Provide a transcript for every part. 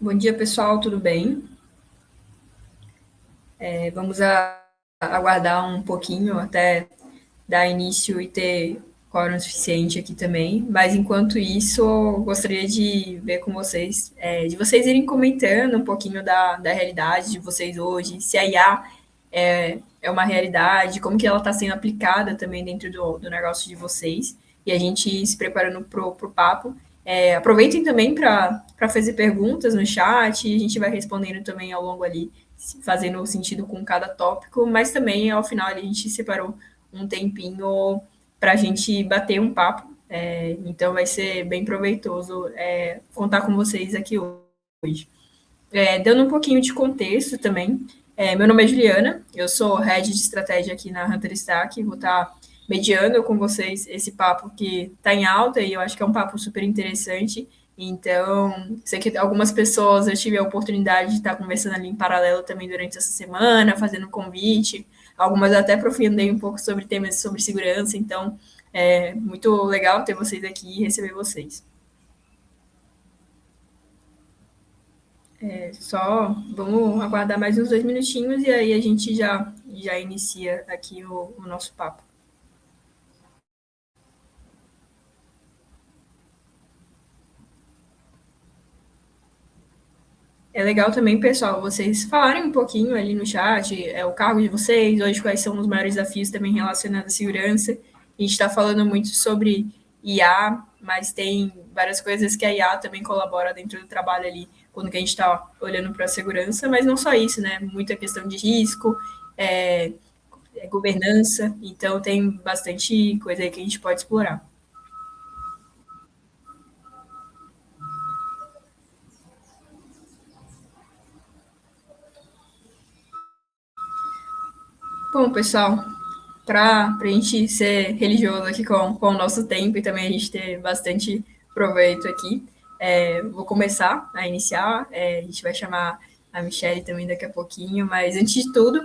Bom dia, pessoal, tudo bem? Vamos aguardar um pouquinho até dar início e ter quórum suficiente aqui também. Mas enquanto isso, eu gostaria de ver com vocês, de vocês irem comentando um pouquinho da realidade de vocês hoje, se a IA é uma realidade, como que ela está sendo aplicada também dentro do negócio de vocês, e a gente se preparando para o papo. Aproveitem também para fazer perguntas no chat, e a gente vai respondendo também ao longo ali, fazendo sentido com cada tópico, mas também ao final a gente separou um tempinho para a gente bater um papo. Então vai ser bem proveitoso contar com vocês aqui hoje. Dando um pouquinho de contexto também, meu nome é Juliana, eu sou Head de Estratégia aqui na Hunter Stack, vou estar mediando com vocês esse papo que está em alta e eu acho que é um papo super interessante. Então, sei que algumas pessoas eu tive a oportunidade de estar conversando ali em paralelo também durante essa semana, fazendo convite, algumas até aprofundei um pouco sobre temas sobre segurança, então é muito legal ter vocês aqui e receber vocês. Só vamos aguardar mais uns 2 minutinhos e aí a gente já inicia aqui o nosso papo. É legal também, pessoal, vocês falarem um pouquinho ali no chat, o cargo de vocês, hoje quais são os maiores desafios também relacionados à segurança. A gente está falando muito sobre IA, mas tem várias coisas que a IA também colabora dentro do trabalho ali, quando que a gente está olhando para a segurança, mas não só isso, né? Muita questão de risco, é, governança, então tem bastante coisa aí que a gente pode explorar. Bom, pessoal, para a gente ser religioso aqui com o nosso tempo e também a gente ter bastante proveito aqui, vou começar a iniciar. A gente vai chamar a Michelle também daqui a pouquinho, mas antes de tudo,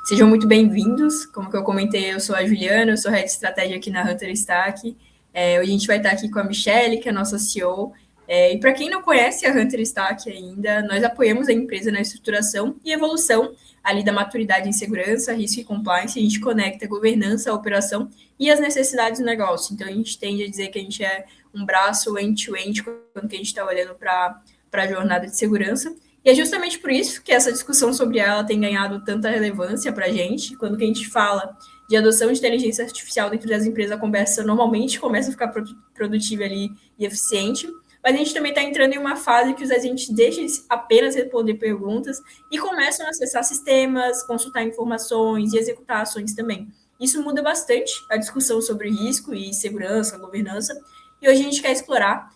sejam muito bem-vindos. Como que eu comentei, eu sou a Juliana, eu sou Head de Estratégia aqui na Hunter Stack. Hoje a gente vai estar aqui com a Michelle, que é a nossa CEO. E para quem não conhece a Hunter Stack ainda, nós apoiamos a empresa na estruturação e evolução ali da maturidade em segurança, risco e compliance, a gente conecta a governança, a operação e as necessidades do negócio. Então, a gente tende a dizer que a gente é um braço end-to-end quando que a gente está olhando para a jornada de segurança. E é justamente por isso que essa discussão sobre ela tem ganhado tanta relevância para a gente. Quando que a gente fala de adoção de inteligência artificial dentro das empresas, a conversa normalmente começa a ficar produtiva ali e eficiente. Mas a gente também está entrando em uma fase que os agentes deixam de apenas responder perguntas e começam a acessar sistemas, consultar informações e executar ações também. Isso muda bastante a discussão sobre risco e segurança, governança, e hoje a gente quer explorar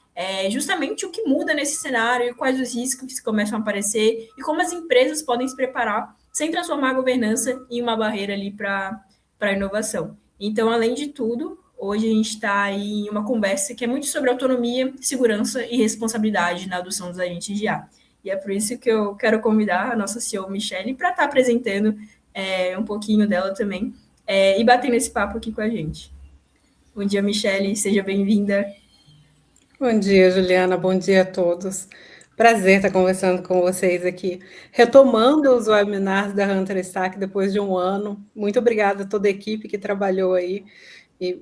justamente o que muda nesse cenário, quais os riscos que começam a aparecer e como as empresas podem se preparar sem transformar a governança em uma barreira ali para a inovação. Então, além de tudo, hoje a gente está em uma conversa que é muito sobre autonomia, segurança e responsabilidade na adoção dos agentes de IA. E é por isso que eu quero convidar a nossa CEO, Michelle, para estar apresentando um pouquinho dela também e batendo esse papo aqui com a gente. Bom dia, Michelle, seja bem-vinda. Bom dia, Juliana, bom dia a todos. Prazer estar conversando com vocês aqui, retomando os webinars da Hunter Stack depois de um ano. Muito obrigada a toda a equipe que trabalhou aí. E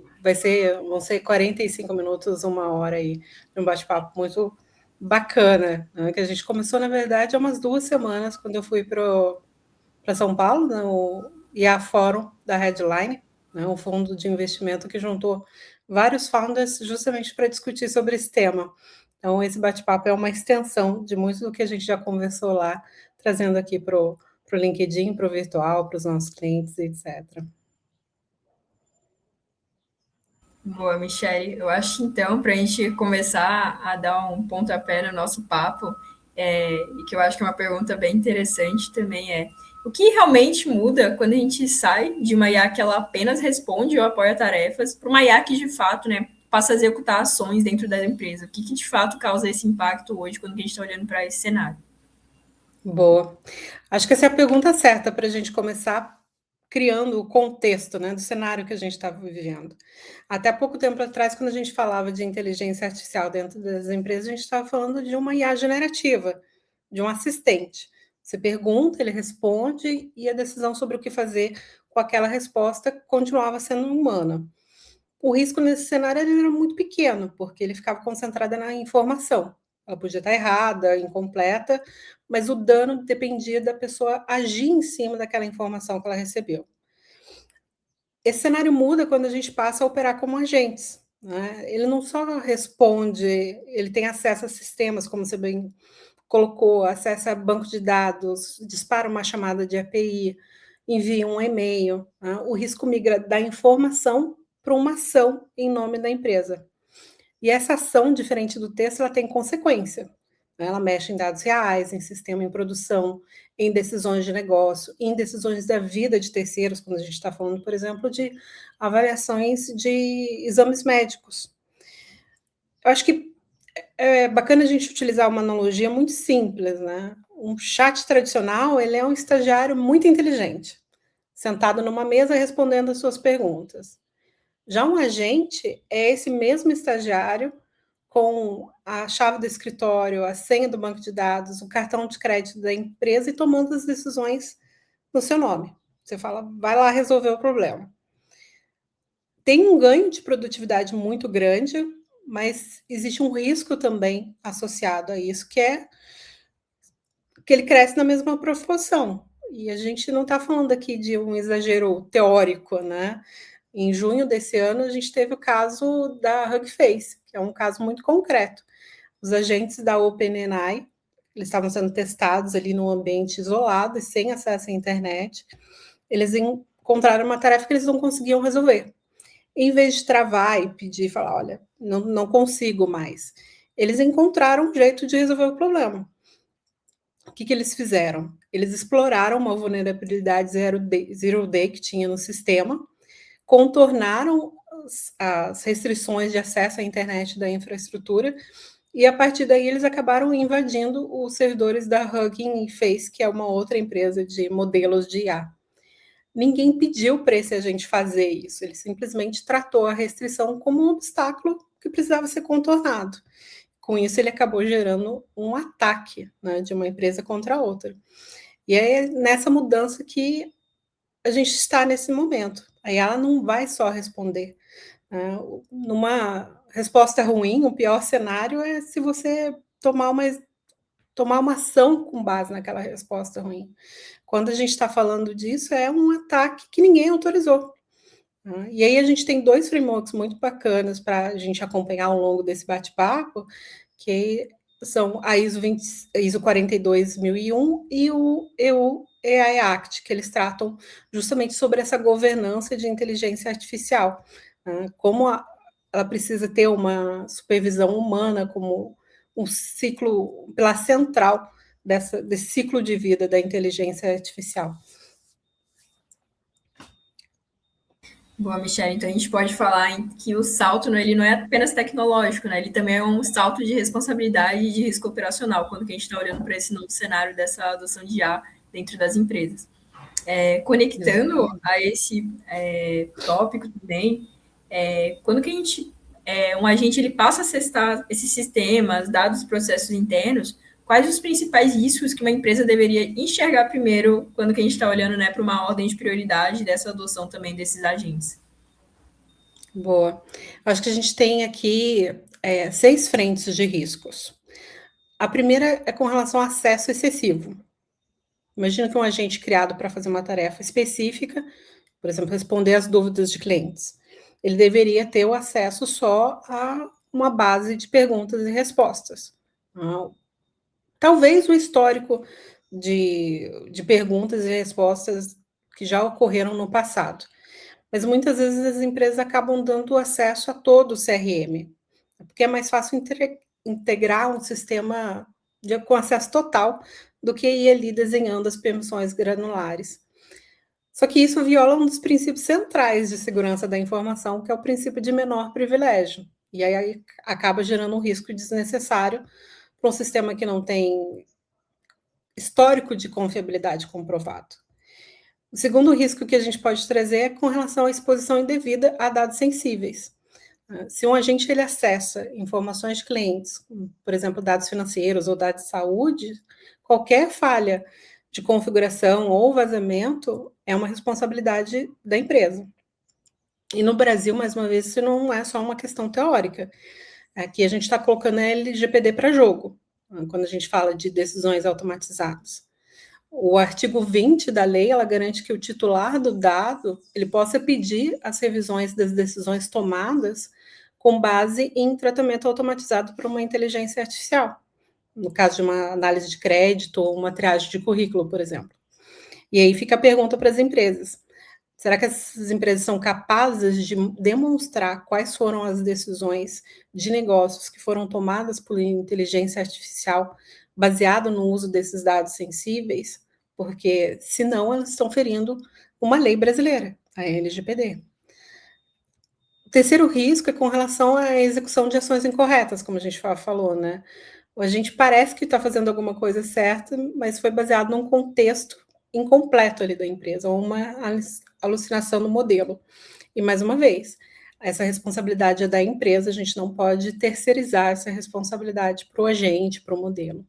vão ser 45 minutos, uma hora aí, de um bate-papo muito bacana, né? Que a gente começou, na verdade, há umas 2 semanas, quando eu fui para São Paulo, no IA Fórum da Headline, né, um fundo de investimento que juntou vários founders justamente para discutir sobre esse tema. Então, esse bate-papo é uma extensão de muito do que a gente já conversou lá, trazendo aqui para o LinkedIn, para o virtual, para os nossos clientes, etc. Boa, Michelle. Eu acho então, para a gente começar a dar um pontapé no nosso papo, e que eu acho que é uma pergunta bem interessante também o que realmente muda quando a gente sai de uma IA que ela apenas responde ou apoia tarefas para uma IA que de fato, né, passa a executar ações dentro da empresa? O que de fato causa esse impacto hoje quando a gente está olhando para esse cenário? Boa. Acho que essa é a pergunta certa para a gente começar, criando o contexto, né, do cenário que a gente estava vivendo. Até pouco tempo atrás, quando a gente falava de inteligência artificial dentro das empresas, a gente estava falando de uma IA generativa, de um assistente. Você pergunta, ele responde, e a decisão sobre o que fazer com aquela resposta continuava sendo humana. O risco nesse cenário era muito pequeno, porque ele ficava concentrado na informação. Ela podia estar errada, incompleta, mas o dano dependia da pessoa agir em cima daquela informação que ela recebeu. Esse cenário muda quando a gente passa a operar como agentes, né? Ele não só responde, ele tem acesso a sistemas, como você bem colocou, acesso a banco de dados, dispara uma chamada de API, envia um e-mail, né? O risco migra da informação para uma ação em nome da empresa. E essa ação, diferente do texto, ela tem consequência. Ela mexe em dados reais, em sistema em produção, em decisões de negócio, em decisões da vida de terceiros, quando a gente está falando, por exemplo, de avaliações de exames médicos. Eu acho que é bacana a gente utilizar uma analogia muito simples, né? Um chat tradicional, ele é um estagiário muito inteligente, sentado numa mesa respondendo as suas perguntas. Já um agente é esse mesmo estagiário com a chave do escritório, a senha do banco de dados, o cartão de crédito da empresa e tomando as decisões no seu nome. Você fala, vai lá resolver o problema. Tem um ganho de produtividade muito grande, mas existe um risco também associado a isso, que é que ele cresce na mesma proporção. E a gente não está falando aqui de um exagero teórico, né? Em junho desse ano, a gente teve o caso da Hugging Face, que é um caso muito concreto. Os agentes da OpenAI, eles estavam sendo testados ali num ambiente isolado e sem acesso à internet. Eles encontraram uma tarefa que eles não conseguiam resolver. Em vez de travar e pedir, falar, olha, não consigo mais, eles encontraram um jeito de resolver o problema. O que eles fizeram? Eles exploraram uma vulnerabilidade zero day que tinha no sistema, contornaram as restrições de acesso à internet da infraestrutura e a partir daí eles acabaram invadindo os servidores da Hugging Face, que é uma outra empresa de modelos de IA. Ninguém pediu para esse agente fazer isso, ele simplesmente tratou a restrição como um obstáculo que precisava ser contornado. Com isso, ele acabou gerando um ataque, né, de uma empresa contra a outra. E é nessa mudança que a gente está nesse momento. Aí ela não vai só responder. Né? Numa resposta ruim, o pior cenário é se você tomar uma ação com base naquela resposta ruim. Quando a gente está falando disso, é um ataque que ninguém autorizou. Né? E aí a gente tem dois frameworks muito bacanas para a gente acompanhar ao longo desse bate-papo, que são a ISO 42001 e o EU AI Act, que eles tratam justamente sobre essa governança de inteligência artificial, né? Como ela precisa ter uma supervisão humana como um ciclo, pela central desse ciclo de vida da inteligência artificial. Boa, Michelle. Então a gente pode falar que o salto, né, ele não é apenas tecnológico, né? Ele também é um salto de responsabilidade e de risco operacional, quando a gente está olhando para esse novo cenário dessa adoção de IA dentro das empresas. Conectando a esse tópico também, quando que a gente, um agente ele passa a acessar esses sistemas, dados, processos internos, quais os principais riscos que uma empresa deveria enxergar primeiro quando que a gente está olhando, né, para uma ordem de prioridade dessa adoção também desses agentes? Boa. Acho que a gente tem aqui 6 frentes de riscos. A primeira é com relação ao acesso excessivo. Imagina que um agente criado para fazer uma tarefa específica, por exemplo, responder às dúvidas de clientes, ele deveria ter o acesso só a uma base de perguntas e respostas. Talvez o histórico de perguntas e respostas que já ocorreram no passado. Mas muitas vezes as empresas acabam dando acesso a todo o CRM, porque é mais fácil integrar um sistema com acesso total do que ir ali desenhando as permissões granulares. Só que isso viola um dos princípios centrais de segurança da informação, que é o princípio de menor privilégio. E aí acaba gerando um risco desnecessário para um sistema que não tem histórico de confiabilidade comprovado. O segundo risco que a gente pode trazer é com relação à exposição indevida a dados sensíveis. Se um agente ele acessa informações de clientes, por exemplo, dados financeiros ou dados de saúde, qualquer falha de configuração ou vazamento é uma responsabilidade da empresa. E no Brasil, mais uma vez, isso não é só uma questão teórica. Aqui a gente está colocando a LGPD para jogo, quando a gente fala de decisões automatizadas. O artigo 20 da lei, ela garante que o titular do dado, ele possa pedir as revisões das decisões tomadas com base em tratamento automatizado por uma inteligência artificial, no caso de uma análise de crédito ou uma triagem de currículo, por exemplo. E aí fica a pergunta para as empresas: será que essas empresas são capazes de demonstrar quais foram as decisões de negócios que foram tomadas por inteligência artificial baseado no uso desses dados sensíveis? Porque, senão, elas estão ferindo uma lei brasileira, a LGPD. O terceiro risco é com relação à execução de ações incorretas, como a gente falou, né? A gente parece que está fazendo alguma coisa certa, mas foi baseado num contexto incompleto ali da empresa, ou uma alucinação no modelo. E, mais uma vez, essa responsabilidade é da empresa, a gente não pode terceirizar essa responsabilidade para o agente, para o modelo.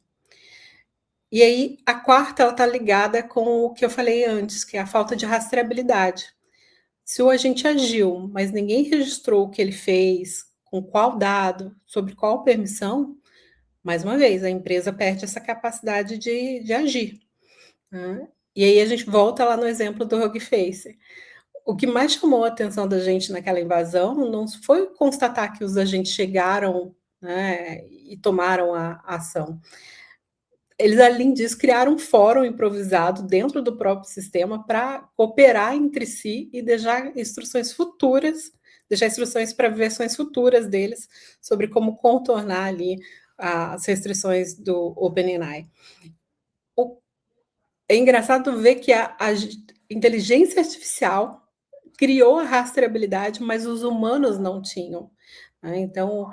E aí, a quarta, ela está ligada com o que eu falei antes, que é a falta de rastreabilidade. Se o agente agiu, mas ninguém registrou o que ele fez, com qual dado, sobre qual permissão, mais uma vez, a empresa perde essa capacidade de agir. Né? E aí a gente volta lá no exemplo do Rogue Face. O que mais chamou a atenção da gente naquela invasão não foi constatar que os agentes chegaram, né, e tomaram a ação. Eles, além disso, criaram um fórum improvisado dentro do próprio sistema para cooperar entre si e deixar instruções para versões futuras deles sobre como contornar ali as restrições do OpenAI. É engraçado ver que a inteligência artificial criou a rastreabilidade, mas os humanos não tinham. Né? Então,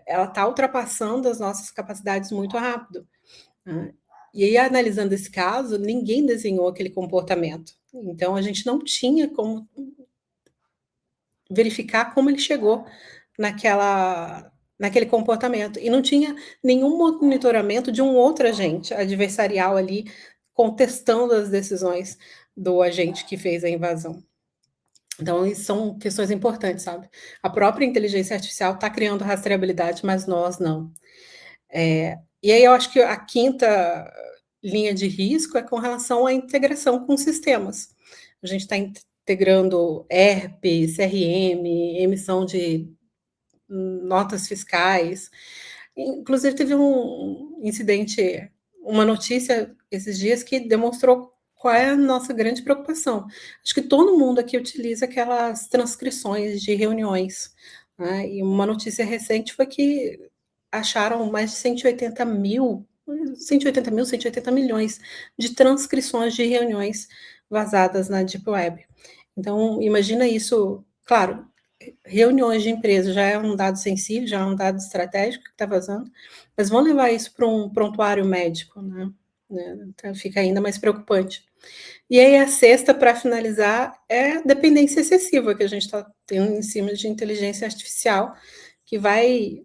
ela está ultrapassando as nossas capacidades muito rápido. Né? E aí, analisando esse caso, ninguém desenhou aquele comportamento. Então, a gente não tinha como verificar como ele chegou naquele comportamento. E não tinha nenhum monitoramento de um outro agente adversarial ali contestando as decisões do agente que fez a invasão. Então, isso são questões importantes, sabe? A própria inteligência artificial está criando rastreabilidade, mas nós não. E aí eu acho que a quinta linha de risco é com relação à integração com sistemas. A gente está integrando ERP, CRM, emissão de notas fiscais. Inclusive, teve um incidente, uma notícia esses dias que demonstrou qual é a nossa grande preocupação. Acho que todo mundo aqui utiliza aquelas transcrições de reuniões. Né? E uma notícia recente foi que acharam mais de 180 milhões de transcrições de reuniões vazadas na Deep Web. Então, imagina isso, claro, reuniões de empresa já é um dado sensível, já é um dado estratégico que está vazando, mas vão levar isso para um prontuário médico, né? Então fica ainda mais preocupante. E aí a sexta, para finalizar, é a dependência excessiva que a gente está tendo em cima de inteligência artificial, que vai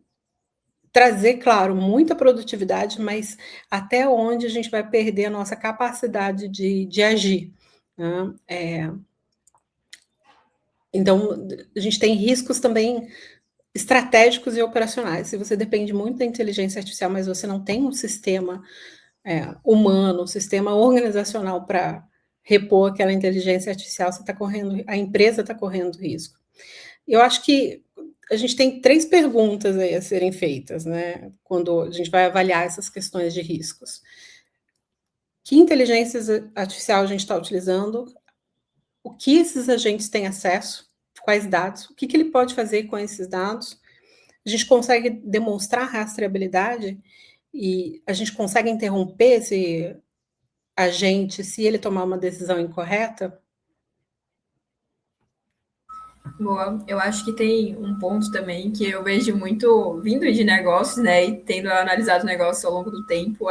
trazer, claro, muita produtividade, mas até onde a gente vai perder a nossa capacidade de agir. Né? Então, a gente tem riscos também estratégicos e operacionais. Se você depende muito da inteligência artificial, mas você não tem um sistema humano, um sistema organizacional para repor aquela inteligência artificial, você está correndo, a empresa está correndo risco. Eu acho que a gente tem 3 perguntas aí a serem feitas, né? Quando a gente vai avaliar essas questões de riscos. Que inteligência artificial a gente está utilizando? O que esses agentes têm acesso? Quais dados? O que ele pode fazer com esses dados? A gente consegue demonstrar rastreabilidade e a gente consegue interromper esse agente se ele tomar uma decisão incorreta? Boa, eu acho que tem um ponto também que eu vejo muito vindo de negócios, né, e tendo analisado negócios ao longo do tempo,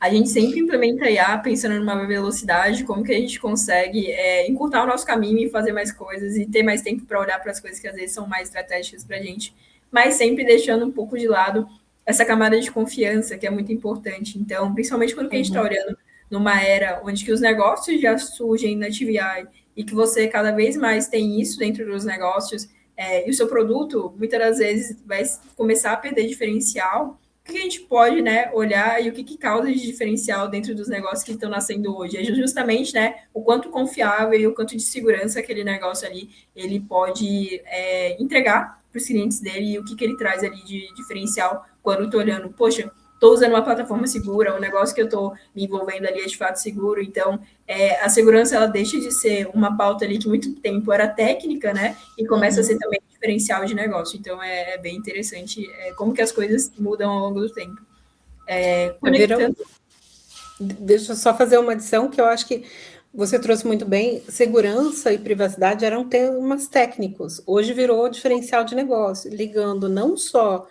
a gente sempre implementa IA pensando numa velocidade, como que a gente consegue encurtar o nosso caminho e fazer mais coisas e ter mais tempo para olhar para as coisas que às vezes são mais estratégicas para a gente, mas sempre deixando um pouco de lado essa camada de confiança que é muito importante. Então, principalmente quando a gente está olhando numa era onde que os negócios já surgem na TVI e que você cada vez mais tem isso dentro dos negócios, e o seu produto muitas das vezes vai começar a perder diferencial. O que a gente pode, né, olhar e o que causa de diferencial dentro dos negócios que estão nascendo hoje? É justamente, né, o quanto confiável e o quanto de segurança aquele negócio ali ele pode entregar para os clientes dele e o que ele traz ali de diferencial quando estou olhando, poxa, estou usando uma plataforma segura, o negócio que eu estou me envolvendo ali é de fato seguro, então a segurança ela deixa de ser uma pauta ali que muito tempo era técnica, né, e começa a ser também diferencial de negócio. Então é bem interessante como que as coisas mudam ao longo do tempo. Conectando. Deixa eu só fazer uma adição que eu acho que você trouxe muito bem. Segurança e privacidade eram temas técnicos. Hoje virou diferencial de negócio, ligando não só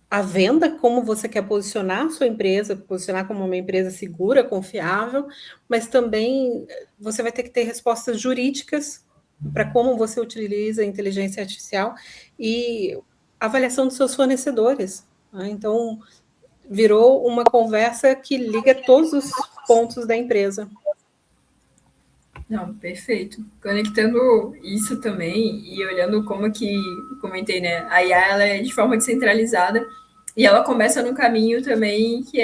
a venda, como você quer posicionar a sua empresa, posicionar como uma empresa segura, confiável, mas também você vai ter que ter respostas jurídicas para como você utiliza a inteligência artificial e avaliação dos seus fornecedores. Né? Então, virou uma conversa que liga todos os pontos da empresa. Não, perfeito. Conectando isso também e olhando como que, comentei, né? A IA ela é de forma descentralizada e ela começa num caminho também que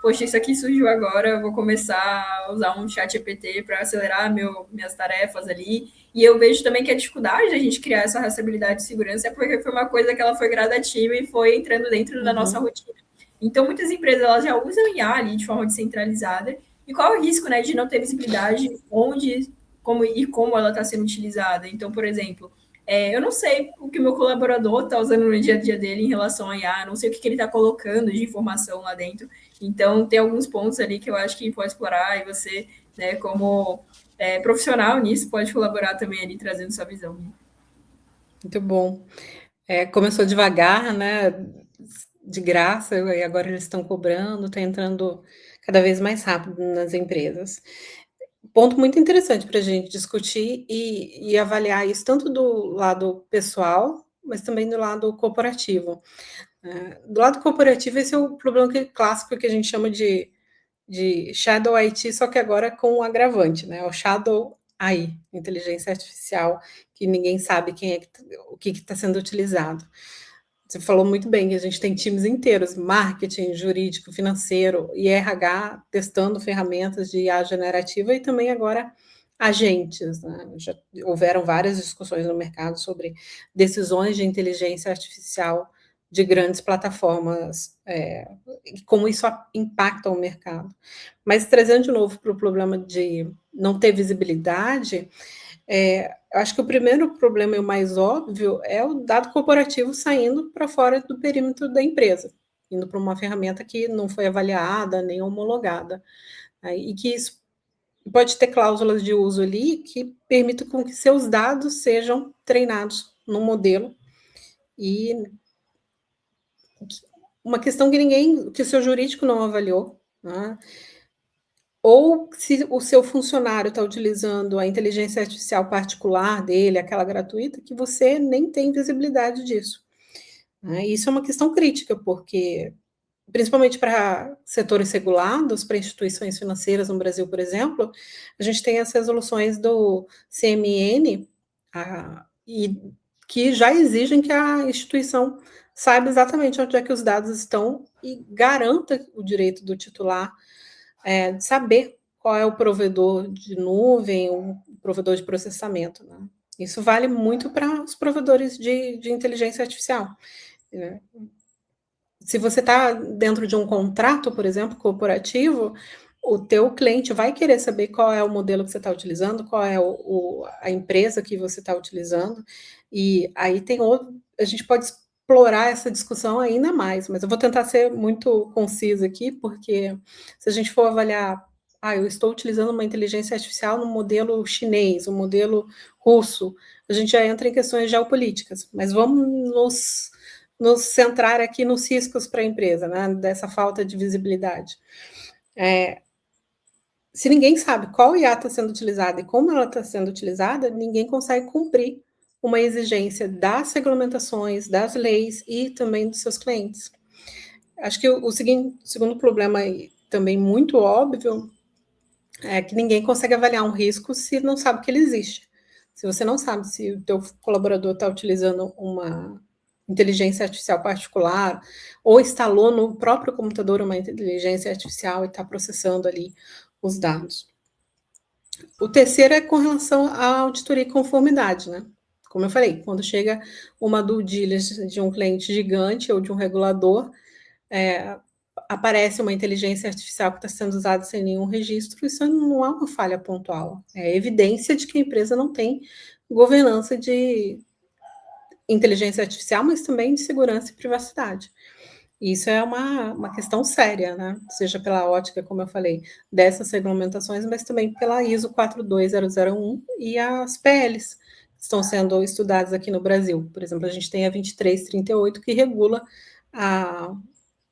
poxa, isso aqui surgiu agora, eu vou começar a usar um chat GPT para acelerar minhas tarefas ali. E eu vejo também que a dificuldade da gente criar essa rastreabilidade de segurança é porque foi uma coisa que ela foi gradativa e foi entrando dentro da nossa rotina. Então, muitas empresas elas já usam IA ali de forma descentralizada. E qual é o risco, né, de não ter visibilidade onde como ela está sendo utilizada? Então, por exemplo, eu não sei o que o meu colaborador está usando no dia a dia dele em relação a IA, não sei o que ele está colocando de informação lá dentro. Então, tem alguns pontos ali que eu acho que pode explorar e você, né, como profissional nisso, pode colaborar também ali trazendo sua visão. Muito bom. Começou devagar, né? De graça, e agora eles estão cobrando, está entrando cada vez mais rápido nas empresas. Ponto muito interessante para a gente discutir e avaliar isso, tanto do lado pessoal, mas também do lado corporativo. Do lado corporativo, esse é o problema clássico que a gente chama de Shadow IT, só que agora com um agravante, né? O Shadow AI, inteligência artificial, que ninguém sabe o que está sendo utilizado. Você falou muito bem que a gente tem times inteiros, marketing, jurídico, financeiro e RH, testando ferramentas de IA generativa e também agora agentes. Né? Já houveram várias discussões no mercado sobre decisões de inteligência artificial de grandes plataformas, e como isso impacta o mercado. Mas trazendo de novo para o problema de não ter visibilidade, eu acho que o primeiro problema e o mais óbvio é o dado corporativo saindo para fora do perímetro da empresa, indo para uma ferramenta que não foi avaliada nem homologada, né, e que isso pode ter cláusulas de uso ali que permitam com que seus dados sejam treinados no modelo e uma questão que o seu jurídico não avaliou, né? Ou se o seu funcionário está utilizando a inteligência artificial particular dele, aquela gratuita, que você nem tem visibilidade disso. Né? Isso é uma questão crítica, porque, principalmente para setores regulados, para instituições financeiras no Brasil, por exemplo, a gente tem as resoluções do CMN, e que já exigem que a instituição saiba exatamente onde é que os dados estão e garanta o direito do titular de saber qual é o provedor de nuvem, o provedor de processamento. Né? Isso vale muito para os provedores de inteligência artificial. Né? Se você está dentro de um contrato, por exemplo, corporativo, o teu cliente vai querer saber qual é o modelo que você está utilizando, qual é a empresa que você está utilizando, e aí a gente pode explorar essa discussão ainda mais, mas eu vou tentar ser muito concisa aqui, porque se a gente for avaliar, eu estou utilizando uma inteligência artificial no modelo chinês, um modelo russo, a gente já entra em questões geopolíticas, mas vamos nos centrar aqui nos riscos para a empresa, né, dessa falta de visibilidade. Se ninguém sabe qual IA está sendo utilizada e como ela está sendo utilizada, ninguém consegue cumprir uma exigência das regulamentações, das leis e também dos seus clientes. Acho que o segundo problema também muito óbvio é que ninguém consegue avaliar um risco se não sabe que ele existe. Se você não sabe se o teu colaborador está utilizando uma inteligência artificial particular ou instalou no próprio computador uma inteligência artificial e está processando ali os dados. O terceiro é com relação à auditoria e conformidade, né? Como eu falei, quando chega uma due diligence de um cliente gigante ou de um regulador, aparece uma inteligência artificial que está sendo usada sem nenhum registro, isso não é uma falha pontual, é evidência de que a empresa não tem governança de inteligência artificial, mas também de segurança e privacidade. Isso é uma questão séria, né? Seja pela ótica, como eu falei, dessas regulamentações, mas também pela ISO 42001 e as PLs que estão sendo estudadas aqui no Brasil. Por exemplo, a gente tem a 2338, que regula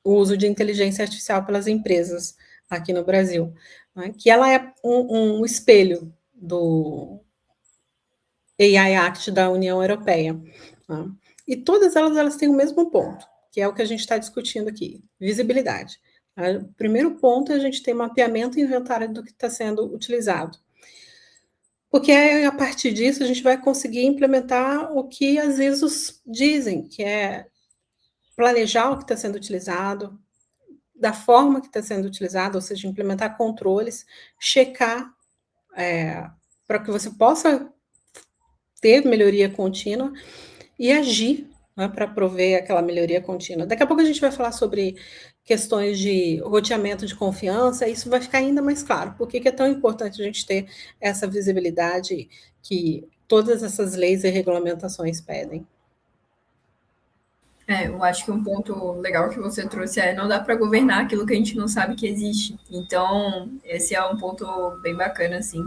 o uso de inteligência artificial pelas empresas aqui no Brasil, né? Que ela é um espelho do AI Act da União Europeia. Né? E todas elas têm o mesmo ponto, que é o que a gente está discutindo aqui, visibilidade. O primeiro ponto é a gente ter mapeamento e inventário do que está sendo utilizado. Porque a partir disso a gente vai conseguir implementar o que as ISOs dizem, que é planejar o que está sendo utilizado, da forma que está sendo utilizado, ou seja, implementar controles, checar para que você possa ter melhoria contínua e agir, né, para prover aquela melhoria contínua. Daqui a pouco a gente vai falar sobre questões de roteamento de confiança, e isso vai ficar ainda mais claro. Por que é tão importante a gente ter essa visibilidade que todas essas leis e regulamentações pedem? Eu acho que um ponto legal que você trouxe é não dá para governar aquilo que a gente não sabe que existe. Então, esse é um ponto bem bacana, assim.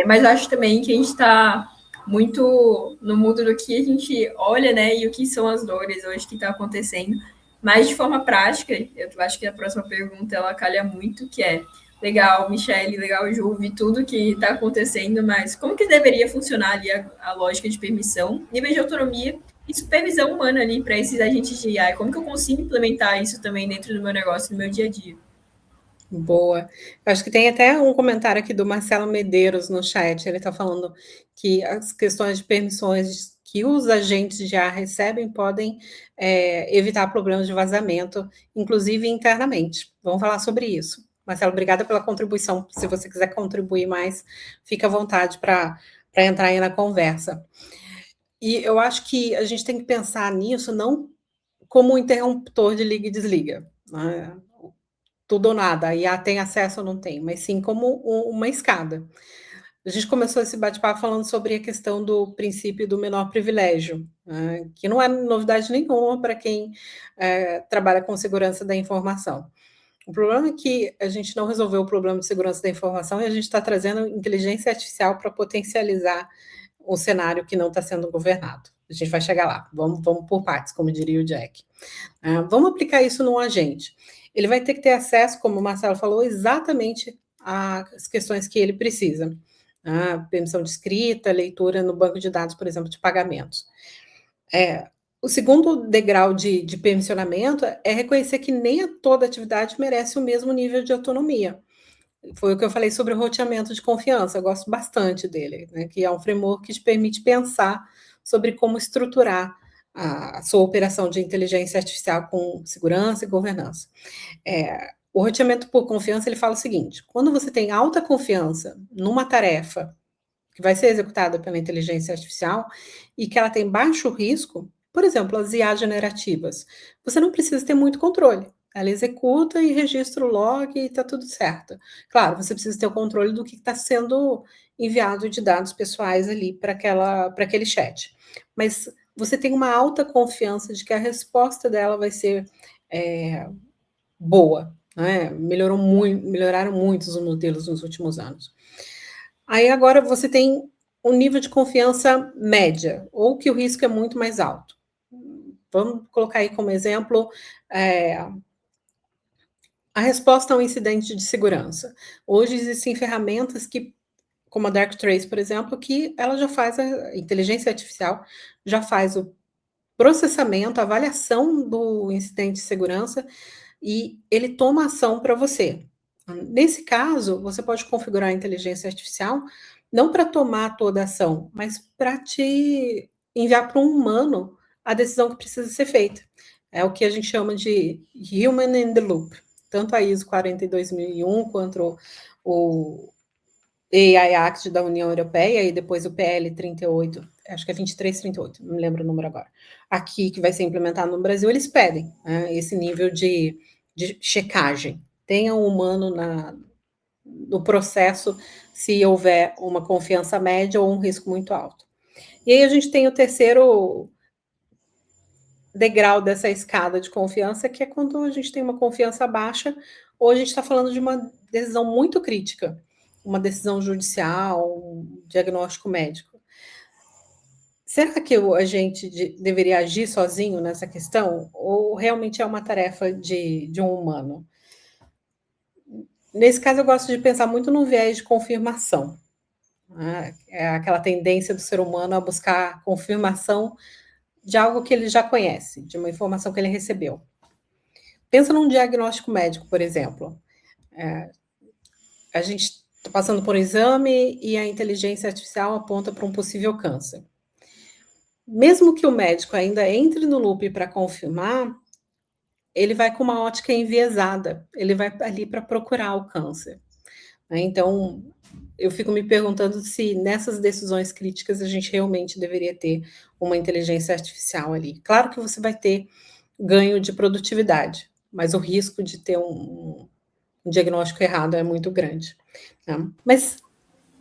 Mas acho também que a gente está muito no mundo do que a gente olha, né, e o que são as dores hoje que está acontecendo. Mas de forma prática, eu acho que a próxima pergunta ela calha muito, que é legal, Michele, legal, Ju, vi tudo que está acontecendo, mas como que deveria funcionar ali a lógica de permissão, nível de autonomia e supervisão humana ali para esses agentes de AI? Como que eu consigo implementar isso também dentro do meu negócio, no meu dia a dia? Boa. Acho que tem até um comentário aqui do Marcelo Medeiros no chat. Ele está falando que as questões de permissões que os agentes de IA recebem podem evitar problemas de vazamento, inclusive internamente. Vamos falar sobre isso. Marcelo, obrigada pela contribuição. Se você quiser contribuir mais, fica à vontade para entrar aí na conversa. E eu acho que a gente tem que pensar nisso não como um interruptor de liga e desliga, né? Tudo ou nada, a IA tem acesso ou não tem, mas sim como uma escada. A gente começou esse bate-papo falando sobre a questão do princípio do menor privilégio, né, que não é novidade nenhuma para quem trabalha com segurança da informação. O problema é que a gente não resolveu o problema de segurança da informação e a gente está trazendo inteligência artificial para potencializar o cenário que não está sendo governado. A gente vai chegar lá, vamos por partes, como diria o Jack. Vamos aplicar isso num agente. Ele vai ter que ter acesso, como o Marcelo falou, exatamente às questões que ele precisa. Permissão de escrita, leitura no banco de dados, por exemplo, de pagamentos. O segundo degrau de permissionamento é reconhecer que nem toda atividade merece o mesmo nível de autonomia. Foi o que eu falei sobre o roteamento de confiança, eu gosto bastante dele, né, que é um framework que te permite pensar sobre como estruturar a sua operação de inteligência artificial com segurança e governança. O roteamento por confiança, ele fala o seguinte: quando você tem alta confiança numa tarefa que vai ser executada pela inteligência artificial e que ela tem baixo risco, por exemplo, as IA generativas, você não precisa ter muito controle. Ela executa e registra o log e está tudo certo. Claro, você precisa ter o controle do que está sendo enviado de dados pessoais ali para aquele chat. Mas você tem uma alta confiança de que a resposta dela vai ser boa, né? Melhoraram muito os modelos nos últimos anos. Aí agora você tem um nível de confiança média, ou que o risco é muito mais alto. Vamos colocar aí como exemplo a resposta a um incidente de segurança. Hoje existem ferramentas que, como a Darktrace, por exemplo, que ela já faz, a inteligência artificial já faz o processamento, a avaliação do incidente de segurança e ele toma ação para você. Nesse caso, você pode configurar a inteligência artificial não para tomar toda a ação, mas para te enviar para um humano a decisão que precisa ser feita. É o que a gente chama de human in the loop. Tanto a ISO 42001 quanto o AI Act da União Europeia e depois o PL 38, acho que é 2338, não me lembro o número agora, aqui que vai ser implementado no Brasil, eles pedem, né, esse nível de checagem. Tenha um humano no processo se houver uma confiança média ou um risco muito alto. E aí a gente tem o terceiro degrau dessa escada de confiança, que é quando a gente tem uma confiança baixa, ou a gente está falando de uma decisão muito crítica, uma decisão judicial, um diagnóstico médico. Será que a gente deveria agir sozinho nessa questão? Ou realmente é uma tarefa de um humano? Nesse caso, eu gosto de pensar muito no viés de confirmação. Né? É aquela tendência do ser humano a buscar confirmação de algo que ele já conhece, de uma informação que ele recebeu. Pensa num diagnóstico médico, por exemplo. A gente está passando por um exame e a inteligência artificial aponta para um possível câncer. Mesmo que o médico ainda entre no loop para confirmar, ele vai com uma ótica enviesada, ele vai ali para procurar o câncer. Então, eu fico me perguntando se nessas decisões críticas a gente realmente deveria ter uma inteligência artificial ali. Claro que você vai ter ganho de produtividade, mas o risco de ter um diagnóstico errado é muito grande. Né? Mas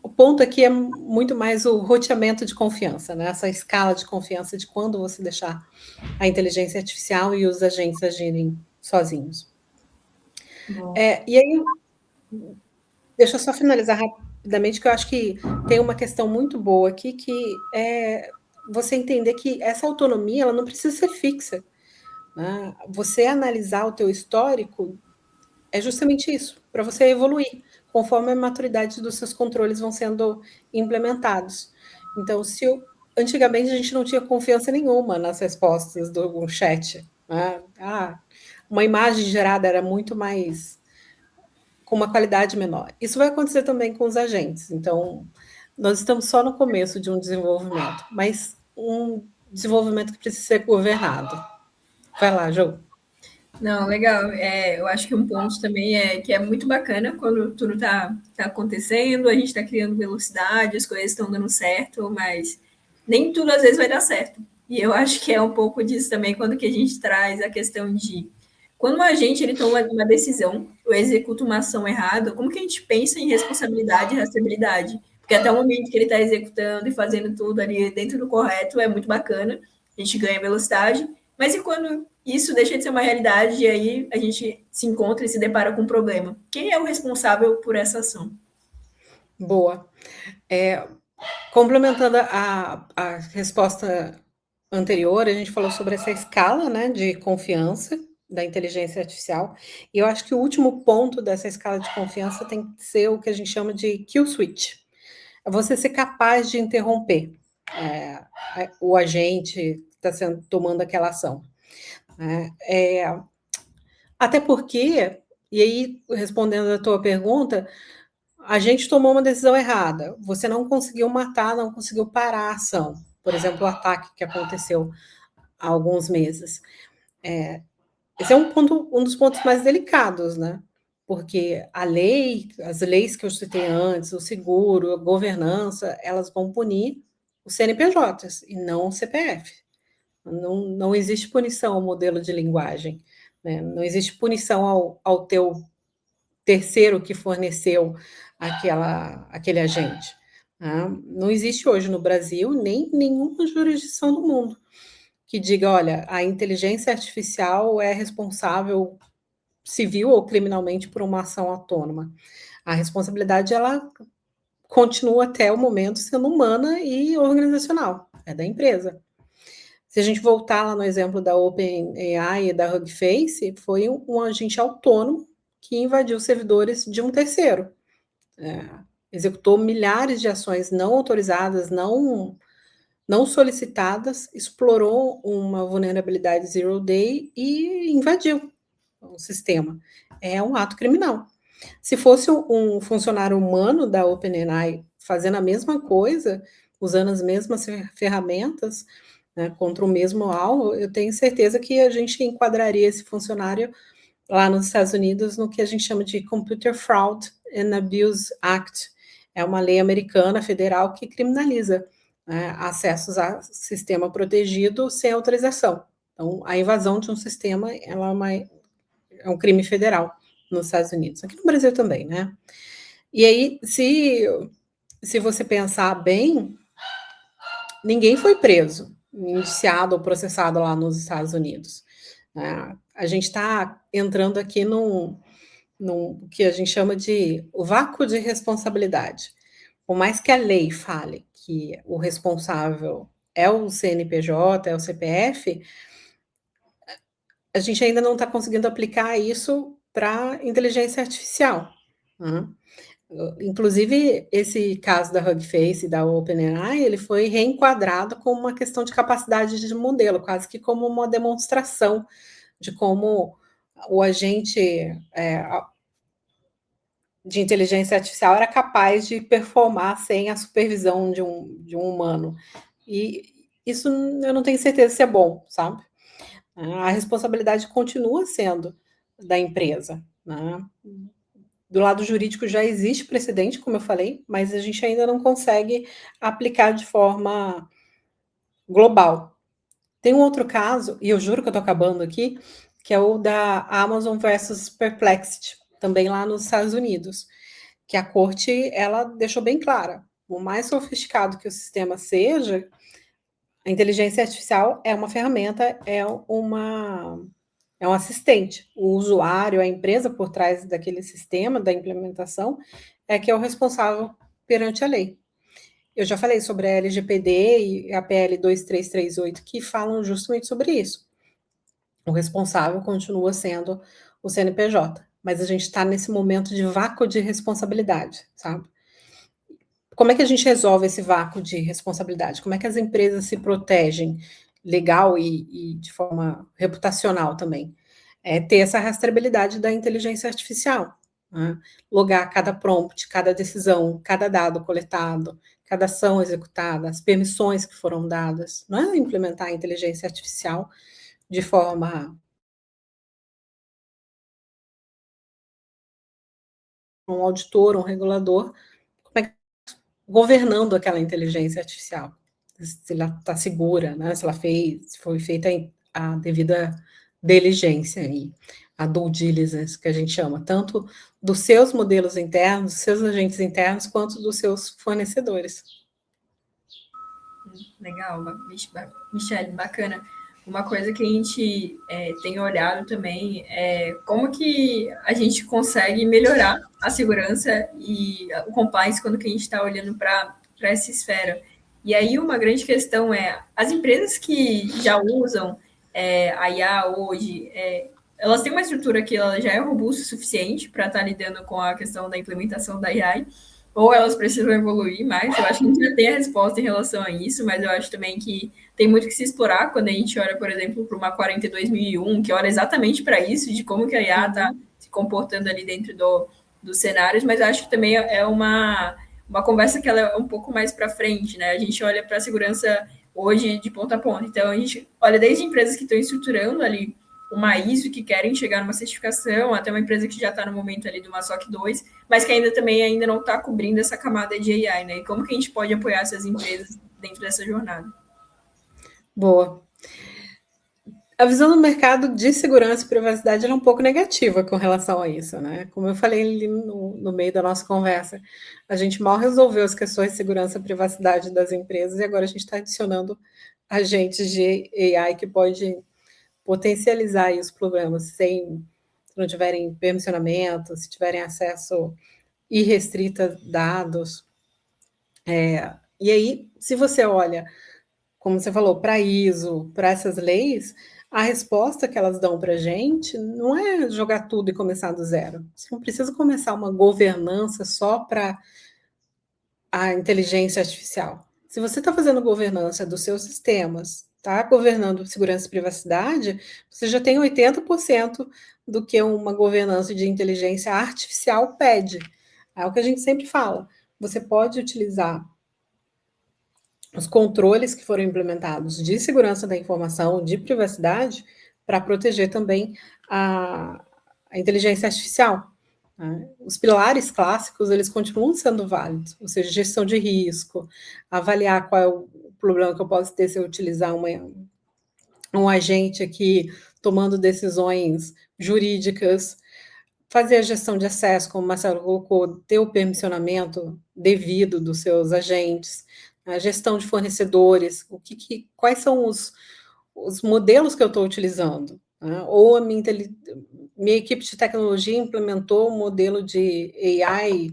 o ponto aqui é muito mais o roteamento de confiança, né? Essa escala de confiança de quando você deixar a inteligência artificial e os agentes agirem sozinhos. E aí, deixa eu só finalizar rapidamente, que eu acho que tem uma questão muito boa aqui, que é você entender que essa autonomia ela não precisa ser fixa. Né? Você analisar o teu histórico é justamente isso, para você evoluir, conforme a maturidade dos seus controles vão sendo implementados. Então, antigamente a gente não tinha confiança nenhuma nas respostas do chat. Né? Uma imagem gerada era muito mais com uma qualidade menor. Isso vai acontecer também com os agentes. Então, nós estamos só no começo de um desenvolvimento, mas um desenvolvimento que precisa ser governado. Vai lá, Jô. Não, legal. Eu acho que um ponto também é que é muito bacana quando tudo tá acontecendo, a gente está criando velocidade, as coisas estão dando certo, mas nem tudo às vezes vai dar certo. E eu acho que é um pouco disso também quando que a gente traz a questão de quando um agente ele toma uma decisão ou executa uma ação errada, como que a gente pensa em responsabilidade e rastreabilidade? Porque até o momento que ele está executando e fazendo tudo ali dentro do correto é muito bacana, a gente ganha velocidade, mas e quando isso deixa de ser uma realidade e aí a gente se encontra e se depara com um problema? Quem é o responsável por essa ação? Boa. Complementando a resposta anterior, a gente falou sobre essa escala, né, de confiança da inteligência artificial, e eu acho que o último ponto dessa escala de confiança tem que ser o que a gente chama de kill switch. É você ser capaz de interromper o agente que está tomando aquela ação. Até porque, e aí, respondendo a tua pergunta, a gente tomou uma decisão errada. Você não conseguiu matar, não conseguiu parar a ação. Por exemplo, o ataque que aconteceu há alguns meses. Esse é um dos pontos mais delicados, né? Porque as leis que eu citei antes, o seguro, a governança, elas vão punir os CNPJs e não o CPF. Não existe punição ao modelo de linguagem, né? Não existe punição ao teu terceiro que forneceu aquele agente. Né? Não existe hoje no Brasil nem nenhuma jurisdição do mundo que diga, olha, a inteligência artificial é responsável civil ou criminalmente por uma ação autônoma. A responsabilidade, ela continua até o momento sendo humana e organizacional, é da empresa. Se a gente voltar lá no exemplo da OpenAI e da Hugging Face, foi um agente autônomo que invadiu servidores de um terceiro. Executou milhares de ações não autorizadas, não solicitadas, explorou uma vulnerabilidade zero day e invadiu o sistema. É um ato criminal. Se fosse um funcionário humano da OpenAI fazendo a mesma coisa, usando as mesmas ferramentas, né, contra o mesmo alvo, eu tenho certeza que a gente enquadraria esse funcionário lá nos Estados Unidos no que a gente chama de Computer Fraud and Abuse Act. É uma lei americana federal que criminaliza, né, acessos a sistema protegido sem autorização. Então, a invasão de um sistema é um crime federal nos Estados Unidos, aqui no Brasil também, né? E aí, se você pensar bem, ninguém foi preso, indiciado ou processado lá nos Estados Unidos. A gente está entrando aqui num que a gente chama de o vácuo de responsabilidade. Por mais que a lei fale que o responsável é o CNPJ, é o CPF, a gente ainda não está conseguindo aplicar isso para inteligência artificial. Né? Inclusive, esse caso da Hugging Face e da OpenAI, ele foi reenquadrado como uma questão de capacidade de modelo, quase que como uma demonstração de como o agente de inteligência artificial era capaz de performar sem a supervisão de um humano. E isso eu não tenho certeza se é bom, sabe? A responsabilidade continua sendo da empresa, né? Do lado jurídico já existe precedente, como eu falei, mas a gente ainda não consegue aplicar de forma global. Tem um outro caso, e eu juro que eu estou acabando aqui, que é o da Amazon versus Perplexity, também lá nos Estados Unidos, que a corte ela deixou bem clara, o mais sofisticado que o sistema seja, a inteligência artificial é uma ferramenta, é um assistente. O usuário, a empresa por trás daquele sistema, da implementação, é que é o responsável perante a lei. Eu já falei sobre a LGPD e a PL 2338, que falam justamente sobre isso. O responsável continua sendo o CNPJ, mas a gente está nesse momento de vácuo de responsabilidade, sabe? Como é que a gente resolve esse vácuo de responsabilidade? Como é que as empresas se protegem legal e de forma reputacional também? É ter essa rastreabilidade da inteligência artificial, né? Logar cada prompt, cada decisão, cada dado coletado, cada ação executada, as permissões que foram dadas. Não é implementar a inteligência artificial de forma um auditor, um regulador, como é que governando aquela inteligência artificial, se ela está segura, né? Se ela fez, se foi feita a devida diligência aí, a due diligence que a gente chama, tanto dos seus modelos internos, dos seus agentes internos, quanto dos seus fornecedores. Legal, Michelle, bacana. Uma coisa que a gente tem olhado também é como que a gente consegue melhorar a segurança e o compliance quando que a gente está olhando para essa esfera. E aí uma grande questão é, as empresas que já usam a IA hoje, elas têm uma estrutura que ela já é robusta o suficiente para estar lidando com a questão da implementação da AI, ou elas precisam evoluir mais. Eu acho que a gente já tem a resposta em relação a isso, mas eu acho também que tem muito que se explorar quando a gente olha, por exemplo, para uma 42001, que olha exatamente para isso, de como que a IA está se comportando ali dentro dos cenários, mas eu acho que também é uma conversa que ela é um pouco mais para frente, né? A gente olha para a segurança hoje de ponta a ponta. Então, a gente olha desde empresas que estão estruturando ali uma ISO, que querem chegar numa certificação, até uma empresa que já está no momento ali de uma SOC 2, mas que ainda não está cobrindo essa camada de AI, né? E como que a gente pode apoiar essas empresas dentro dessa jornada? Boa. A visão do mercado de segurança e privacidade é um pouco negativa com relação a isso, né? Como eu falei ali no meio da nossa conversa, a gente mal resolveu as questões de segurança e privacidade das empresas e agora a gente está adicionando agentes de AI que pode potencializar aí os problemas se não tiverem permissionamento, se tiverem acesso irrestrito a dados. E aí, se você olha como você falou, para ISO, para essas leis, a resposta que elas dão para a gente não é jogar tudo e começar do zero. Você não precisa começar uma governança só para a inteligência artificial. Se você está fazendo governança dos seus sistemas, está governando segurança e privacidade, você já tem 80% do que uma governança de inteligência artificial pede. É o que a gente sempre fala. Você pode utilizar os controles que foram implementados de segurança da informação, de privacidade, para proteger também a inteligência artificial. Né? Os pilares clássicos, eles continuam sendo válidos, ou seja, gestão de risco, avaliar qual é o problema que eu posso ter se eu utilizar um agente aqui tomando decisões jurídicas, fazer a gestão de acesso, como o Marcelo colocou, ter o permissionamento devido dos seus agentes, a gestão de fornecedores, quais são os modelos que eu estou utilizando. Né? Ou a minha equipe de tecnologia implementou um modelo de AI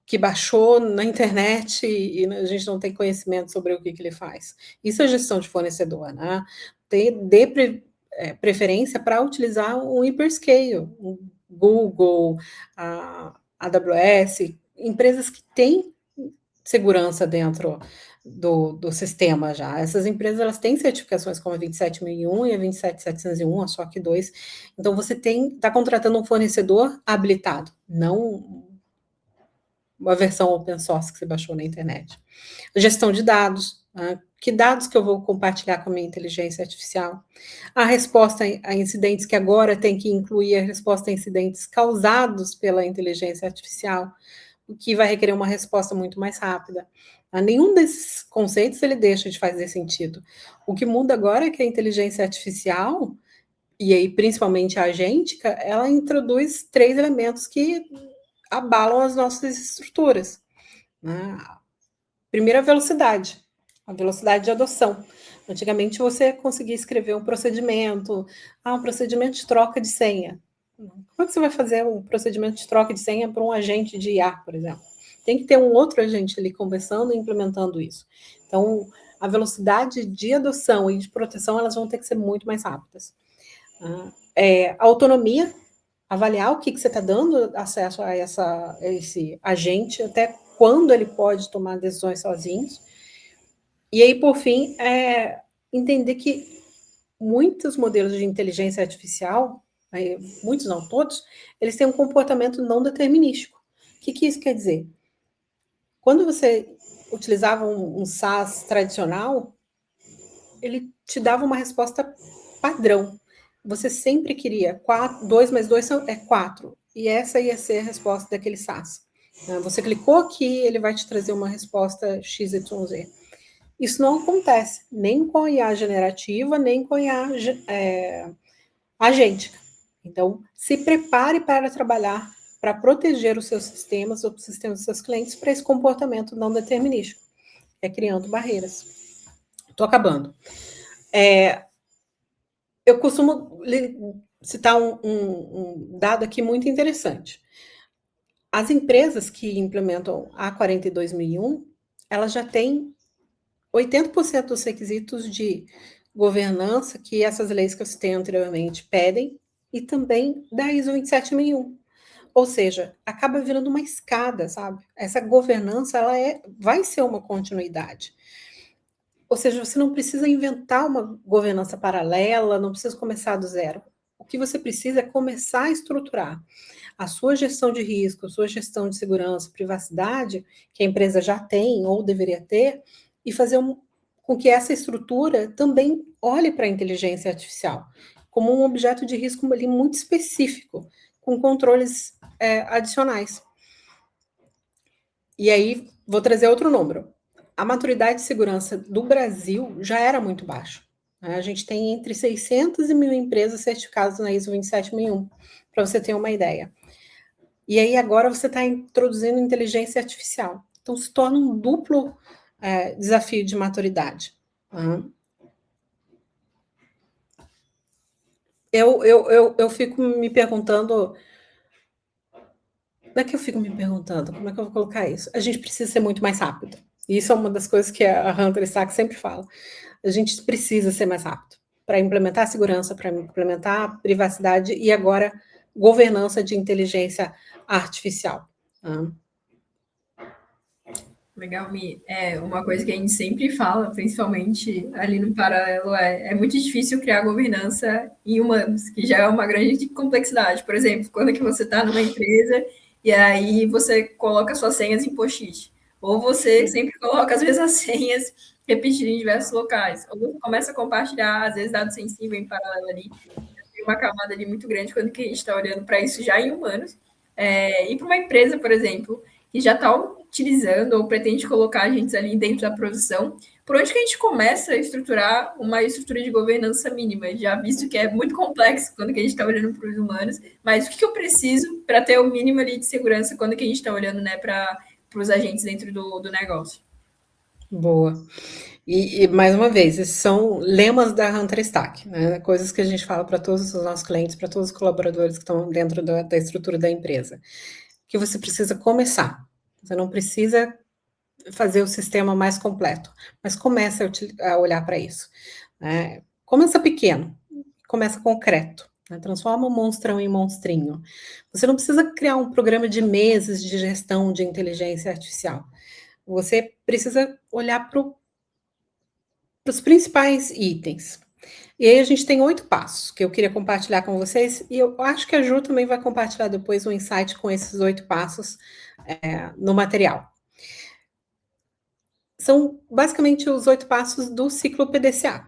que baixou na internet e a gente não tem conhecimento sobre o que ele faz. Isso é gestão de fornecedor, né? Dê preferência para utilizar um hyperscale, um Google, a AWS, empresas que têm segurança dentro do sistema já. Essas empresas elas têm certificações como a 27001 e a 27701, a SOC 2. Então você está contratando um fornecedor habilitado, não uma versão open source que você baixou na internet. Gestão de dados, né? Que dados que eu vou compartilhar com a minha inteligência artificial? A resposta a incidentes, que agora tem que incluir a resposta a incidentes causados pela inteligência artificial, o que vai requerer uma resposta muito mais rápida. Nenhum desses conceitos ele deixa de fazer sentido. O que muda agora é que a inteligência artificial, e aí principalmente a agêntica, ela introduz 3 elementos que abalam as nossas estruturas. Né? Primeiro, a velocidade de adoção. Antigamente, você conseguia escrever um procedimento de troca de senha. Como é que você vai fazer um procedimento de troca de senha para um agente de IA, por exemplo? Tem que ter um outro agente ali conversando e implementando isso. Então, a velocidade de adoção e de proteção, elas vão ter que ser muito mais rápidas. A autonomia, avaliar o que você está dando acesso a esse agente, até quando ele pode tomar decisões sozinhos. E aí, por fim, entender que muitos modelos de inteligência artificial, muitos não, todos, eles têm um comportamento não determinístico. O que isso quer dizer? Quando você utilizava um SaaS tradicional, ele te dava uma resposta padrão. Você sempre queria 2 mais 2 é 4. E essa ia ser a resposta daquele SaaS. Você clicou aqui, ele vai te trazer uma resposta XYZ. Isso não acontece nem com a IA generativa, nem com a IA agêntica. Então, se prepare para trabalhar, para proteger os seus sistemas ou os sistemas dos seus clientes para esse comportamento não determinístico, criando barreiras. Estou acabando. Eu costumo citar um dado aqui muito interessante. As empresas que implementam a 42001, elas já têm 80% dos requisitos de governança que essas leis que eu citei anteriormente pedem, e também da ISO 27001. Ou seja, acaba virando uma escada, sabe? Essa governança, vai ser uma continuidade. Ou seja, você não precisa inventar uma governança paralela, não precisa começar do zero. O que você precisa é começar a estruturar a sua gestão de risco, a sua gestão de segurança, privacidade, que a empresa já tem ou deveria ter, e fazer com que essa estrutura também olhe para a inteligência artificial como um objeto de risco ali muito específico, com controles adicionais. E aí, vou trazer outro número. A maturidade de segurança do Brasil já era muito baixa. A gente tem entre 600 e 1.000 empresas certificadas na ISO 27001, para você ter uma ideia. E aí agora você está introduzindo inteligência artificial. Então se torna um duplo desafio de maturidade. Eu fico me perguntando... Não é que eu fico me perguntando, como é que eu vou colocar isso? A gente precisa ser muito mais rápido. Isso é uma das coisas que a Hunter Stack sempre fala. A gente precisa ser mais rápido para implementar segurança, para implementar privacidade e agora governança de inteligência artificial. Legal, Mi. É uma coisa que a gente sempre fala, principalmente ali no paralelo, é muito difícil criar governança em humanos, que já é uma grande complexidade. Por exemplo, quando é que você está numa empresa e aí você coloca suas senhas em post-it, ou você sempre coloca as mesmas senhas repetidas em diversos locais, ou você começa a compartilhar, às vezes, dados sensíveis em paralelo ali. Tem uma camada ali muito grande quando que a gente está olhando para isso já em humanos. E para uma empresa, por exemplo, que já está utilizando ou pretende colocar agentes ali dentro da produção, por onde que a gente começa a estruturar uma estrutura de governança mínima? Já visto que é muito complexo quando que a gente está olhando para os humanos, mas o que eu preciso para ter o mínimo ali de segurança quando que a gente está olhando, né, para os agentes dentro do negócio? Boa. E, mais uma vez, esses são lemas da Hunter Stack, né? Coisas que a gente fala para todos os nossos clientes, para todos os colaboradores que estão dentro da estrutura da empresa. Que você precisa começar. Você não precisa fazer o sistema mais completo, mas comece a olhar para isso. Né? Começa pequeno, começa concreto. Né? Transforma o monstrão em monstrinho. Você não precisa criar um programa de meses de gestão de inteligência artificial. Você precisa olhar para os principais itens. E aí a gente tem 8 passos que eu queria compartilhar com vocês, e eu acho que a Ju também vai compartilhar depois um insight com esses 8 passos no material. São basicamente os 8 passos do ciclo PDCA,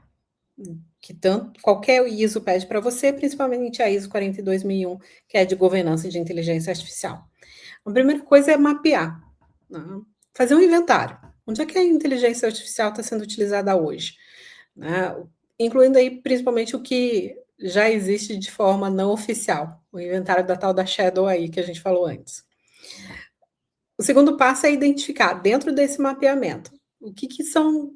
que tanto qualquer ISO pede para você, principalmente a ISO 42001, que é de governança de inteligência artificial. A primeira coisa é mapear, né? Fazer um inventário. Onde é que a inteligência artificial está sendo utilizada hoje? Né? Incluindo aí principalmente o que já existe de forma não oficial, o inventário da tal da Shadow aí que a gente falou antes. O segundo passo é identificar, dentro desse mapeamento,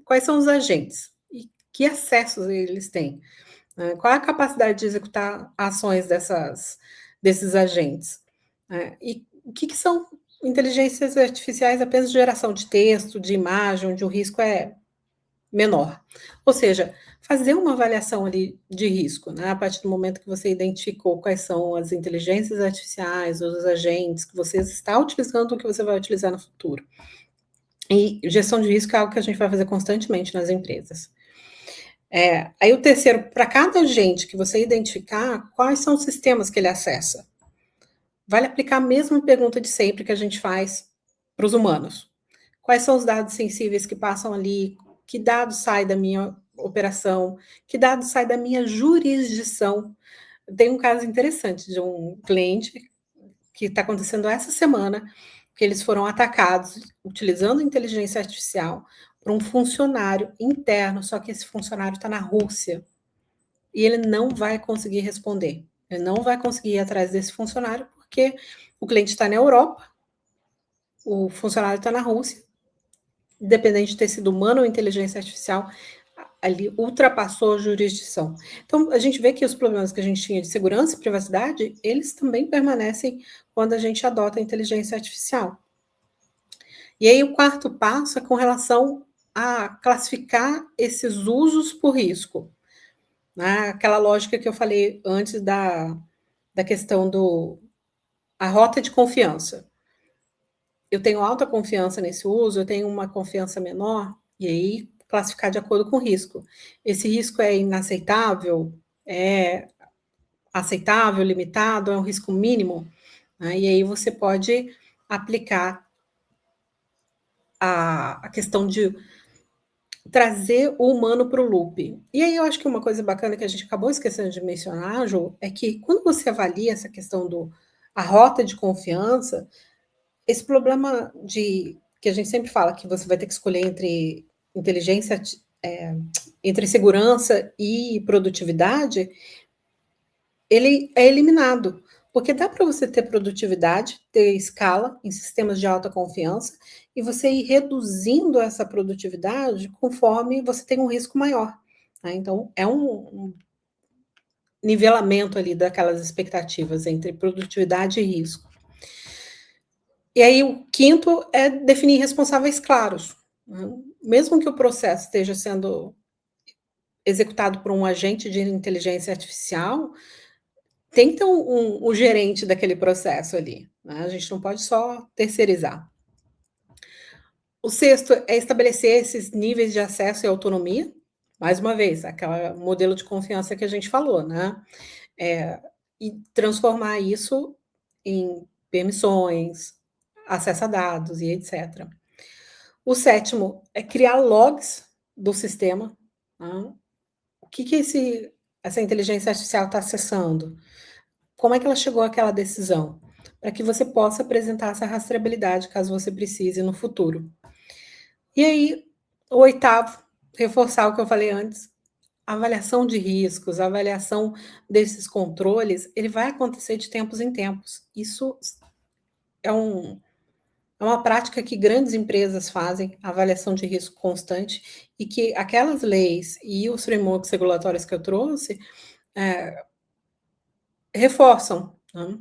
quais são os agentes e que acessos eles têm. Né? Qual é a capacidade de executar ações desses agentes? Né? E o que são inteligências artificiais apenas de geração de texto, de imagem, onde o risco é menor. Ou seja, fazer uma avaliação ali de risco, né? A partir do momento que você identificou quais são as inteligências artificiais, os agentes que você está utilizando, o que você vai utilizar no futuro. E gestão de risco é algo que a gente vai fazer constantemente nas empresas. Aí o terceiro, para cada agente que você identificar, quais são os sistemas que ele acessa? Vale aplicar a mesma pergunta de sempre que a gente faz para os humanos. Quais são os dados sensíveis que passam ali? Que dados saem da minha operação? Que dados saem da minha jurisdição? Tem um caso interessante de um cliente que está acontecendo essa semana, que eles foram atacados utilizando inteligência artificial por um funcionário interno, só que esse funcionário está na Rússia e ele não vai conseguir responder. Ele não vai conseguir ir atrás desse funcionário porque o cliente está na Europa, o funcionário está na Rússia, independente de ter sido humano ou inteligência artificial, ali ultrapassou a jurisdição. Então, a gente vê que os problemas que a gente tinha de segurança e privacidade, eles também permanecem quando a gente adota a inteligência artificial. E aí, o quarto passo é com relação a classificar esses usos por risco. Né? Aquela lógica que eu falei antes da questão a rota de confiança. Eu tenho alta confiança nesse uso, eu tenho uma confiança menor, e aí classificar de acordo com o risco. Esse risco é inaceitável? É aceitável, limitado? É um risco mínimo? Né? E aí você pode aplicar a questão de trazer o humano para o loop. E aí eu acho que uma coisa bacana que a gente acabou esquecendo de mencionar, Ju, é que quando você avalia essa questão a rota de confiança, esse problema que a gente sempre fala que você vai ter que escolher entre inteligência, entre segurança e produtividade, ele é eliminado. Porque dá para você ter produtividade, ter escala em sistemas de alta confiança, e você ir reduzindo essa produtividade conforme você tem um risco maior. Tá? Então, é um nivelamento ali daquelas expectativas entre produtividade e risco. E aí, o quinto é definir responsáveis claros. mesmo que o processo esteja sendo executado por um agente de inteligência artificial, tem que ter um gerente daquele processo ali, né? A gente não pode só terceirizar. O sexto é estabelecer esses níveis de acesso e autonomia. Mais uma vez, aquele modelo de confiança que a gente falou, né? E transformar isso em permissões, acesso a dados e etc. O sétimo é criar logs do sistema. Né? O que essa inteligência artificial está acessando? Como é que ela chegou àquela decisão? Para que você possa apresentar essa rastreabilidade caso você precise no futuro. E aí, o oitavo, reforçar o que eu falei antes, a avaliação de riscos, a avaliação desses controles, ele vai acontecer de tempos em tempos. Isso é uma prática que grandes empresas fazem, a avaliação de risco constante, e que aquelas leis e os frameworks regulatórios que eu trouxe reforçam. Né?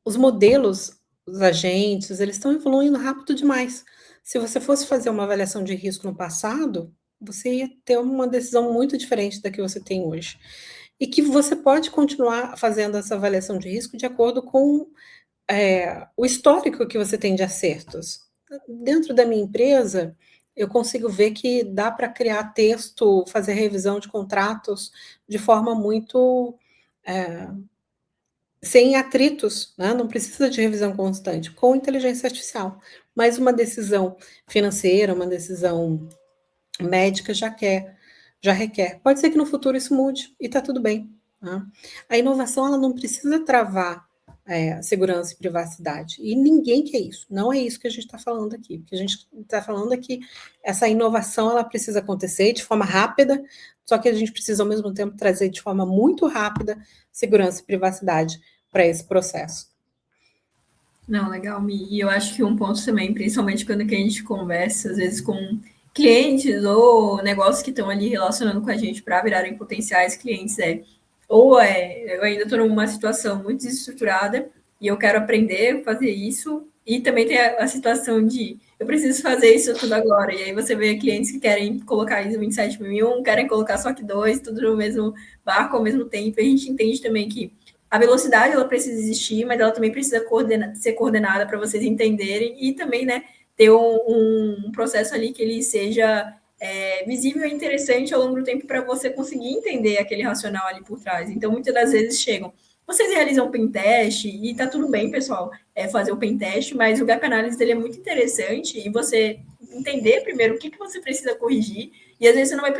Os modelos, os agentes, eles estão evoluindo rápido demais. Se você fosse fazer uma avaliação de risco no passado, você ia ter uma decisão muito diferente da que você tem hoje. E que você pode continuar fazendo essa avaliação de risco de acordo com o histórico que você tem de acertos. Dentro da minha empresa, eu consigo ver que dá para criar texto, fazer revisão de contratos de forma muito sem atritos, né? Não precisa de revisão constante, com inteligência artificial. Mas uma decisão financeira, uma decisão médica já requer. Pode ser que no futuro isso mude e está tudo bem. Né? A inovação ela não precisa travar segurança e privacidade. E ninguém quer isso. Não é isso que a gente está falando aqui. O que a gente está falando é que essa inovação ela precisa acontecer de forma rápida, só que a gente precisa, ao mesmo tempo, trazer de forma muito rápida segurança e privacidade para esse processo. Não, legal, Mi. E eu acho que um ponto também, principalmente quando que a gente conversa, às vezes, com clientes ou negócios que estão ali relacionando com a gente para virarem potenciais clientes, eu ainda estou numa situação muito desestruturada e eu quero aprender a fazer isso, e também tem a situação de eu preciso fazer isso tudo agora. E aí você vê clientes que querem colocar ISO 27001, querem colocar SOC 2, tudo no mesmo barco ao mesmo tempo. E a gente entende também que a velocidade ela precisa existir, mas ela também precisa ser coordenada para vocês entenderem e também, né, ter um processo ali que ele seja visível e interessante ao longo do tempo para você conseguir entender aquele racional ali por trás. Então, muitas das vezes chegam, vocês realizam pen teste e tá tudo bem, pessoal, fazer o pen teste, mas o gap analysis dele é muito interessante e você entender primeiro o que você precisa corrigir, e às vezes você não vai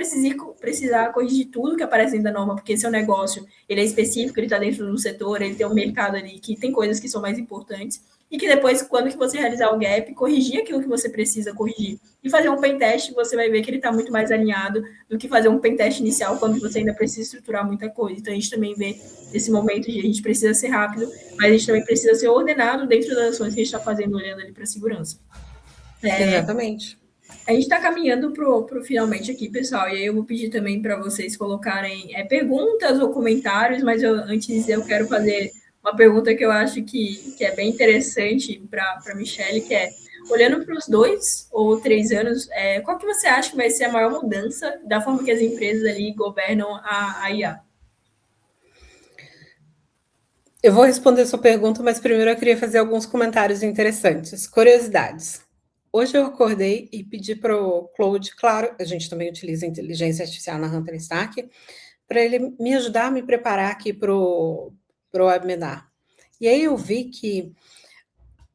precisar corrigir tudo que aparece dentro da norma, porque seu negócio ele é específico, ele está dentro do setor, ele tem um mercado ali que tem coisas que são mais importantes, e que depois, quando que você realizar o gap, corrigir aquilo que você precisa corrigir. E fazer um pen teste, você vai ver que ele está muito mais alinhado do que fazer um pen teste inicial, quando você ainda precisa estruturar muita coisa. Então, a gente também vê esse momento de a gente precisa ser rápido, mas a gente também precisa ser ordenado dentro das ações que a gente está fazendo, olhando ali para a segurança. Exatamente. A gente está caminhando para o finalmente aqui, pessoal, e aí eu vou pedir também para vocês colocarem perguntas ou comentários, mas antes eu quero fazer uma pergunta que eu acho que é bem interessante para a Michelle, que é, olhando para os 2 ou 3 anos, qual que você acha que vai ser a maior mudança da forma que as empresas ali governam a IA? Eu vou responder a sua pergunta, mas primeiro eu queria fazer alguns comentários interessantes, curiosidades. Hoje eu acordei e pedi para o Claude, claro, a gente também utiliza inteligência artificial na Hunter Stack, para ele me ajudar a me preparar aqui para o webinar. E aí eu vi que